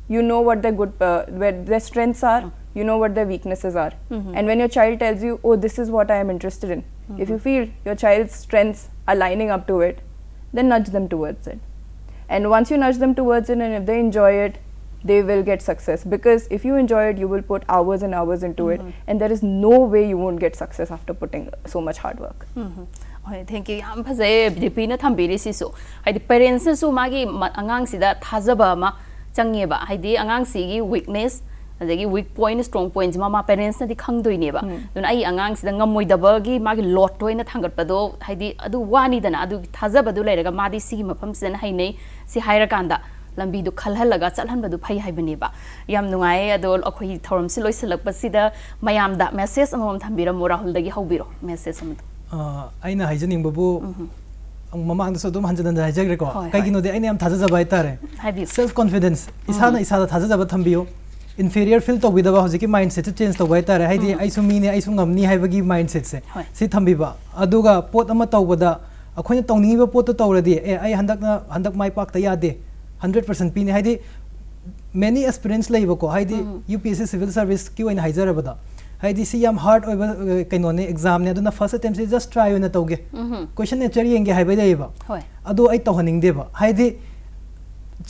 you know what their where their strengths are, you know what their weaknesses are. And when your child tells you, oh, this is what I am interested in, if you feel your child's strengths are lining up to it, then nudge them towards it. And once you nudge them towards it, and if they enjoy it, they will get success. Because if you enjoy it, you will put hours and hours into it, and there is no way you won't get success after putting so much hard work. Thank you. Yam phasay Deepi na thambiri sisu. Haidi parents na su magi angang sida thazaba ma change ba. Haidi angang sigi weakness, adagi weak point, strong points mama parents na di khangdoi ne ba. Dun ai angang sida ngamoi daba gi magi lot toy na thangat pado. Haidi adu wani dana adu thazaba du lairaga madi sigi mafam sida hai nei si haira kanda. Lambi du khalhalaga chalhanba du phai haibani ba. Yam nungai ado akhoi thorum si loi salak pasida mayam da message amam thambira Rahul dagi haubiro message amadu. अइना हाइजनिंग बाबू ममांग दसो दम हंजन हंजन हाइजग रेको काइगिनो दे अइना हम थाजा जबाय तारे self confidence इसाना इसादा थाजा जबा थंबियो inferior feel to bidaba hojiki mindset to change to bai tare haidi aisu mi ne aisu ngamni haibagi mindset se si thambiba aduga pot ama tawbada akhoina tawningiba pot to tawradi ai handak mai pak ta yade 100% pi ne haidi many aspirants leiba ko haidi UPSC civil service ki oina haijarabada haidi si yam hard oiba kainone exam ne aduna first attempt se just try ona tawge question nature yenge haibai deiba adu ai tawhaning deba haidi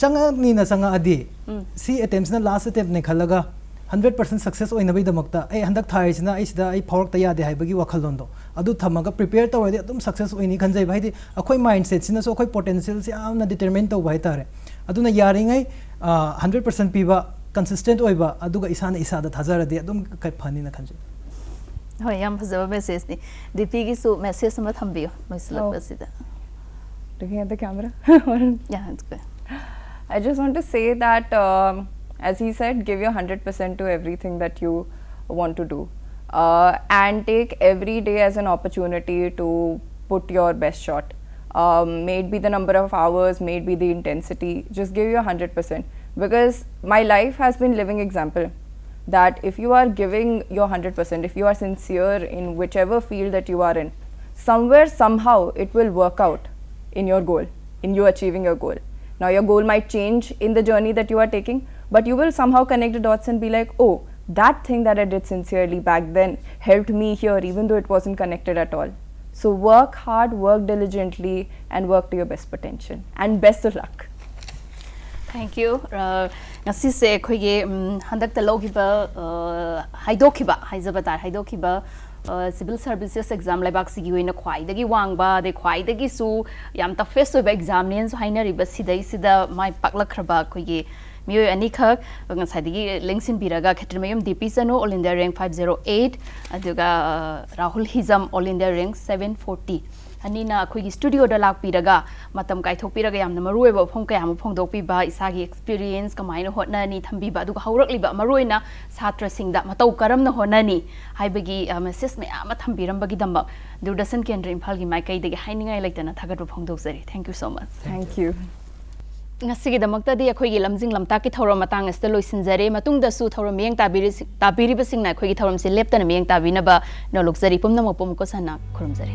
changa ni na changa adi si attempts na last attempt ne khalaga 100% success oinabay damakta ay handak thai sina ay sida ay power ta yade haibagi wakhalon do adu thamaga prepare tawadi adum success oini khanjai bhai di akhoi mindset sina so akhoi potential se amna determine taw bhai tare aduna yaringai 100% piba consistent oiba aduga isana isada thazaradi adum kai phani na khanjai hoi yam phazaba message ni Deepi gi su message ma thambiyo moislak basida looking at the camera yeah it's good I just want to say that as he said, give your 100% to everything that you want to do, and take every day as an opportunity to put your best shot. May it be the number of hours, may it be the intensity, just give your 100%, because my life has been living example that if you are giving your 100%, if you are sincere in whichever field that you are in, somewhere somehow it will work out in your goal, in you achieving your goal. Now your goal might change in the journey that you are taking, but you will somehow connect the dots and be like, oh, that thing that I did sincerely back then helped me here, even though it wasn't connected at all. So work hard, work diligently, and work to your best potential. And best of luck. Thank you. Ngasi se khoi ge handak ta logiba haidokhiba haizabata haidokhiba civil services exam laibak sigi oina khwai dagi wangba de khwai dagi su yam ta face oiba exam nen so hainari ba sidai sida mai paklakhraba khoi ge miyo ani khak ngasai dagi lengsin biraga Kshetrimayum Deepi sano all India rank 508 aduga Rahul Hijam all India rank 740 anina khoi gi studio da lak piraga matam kai thok piraga yamna maroi ba phong kayam phong dok pi ba isagi experience kamaina hotna ni thambi ba aduga haurak liba maroina satra singda matau karamna hona ni haibagi message me ama thambiram bagi damba Doordarshan Kendra Imphal gi mai kai dagi hainingai laitana thagat phong dok sari thank you so much Thank you. ngasi damakta di akhoi gi lamjing lamtak ki thoram matang asta loisinjare matung da su thoram meng tabiri basing na akhoi gi thoram se leptana meng tabina ba no lokjari pumna mopom ko sana khurumjare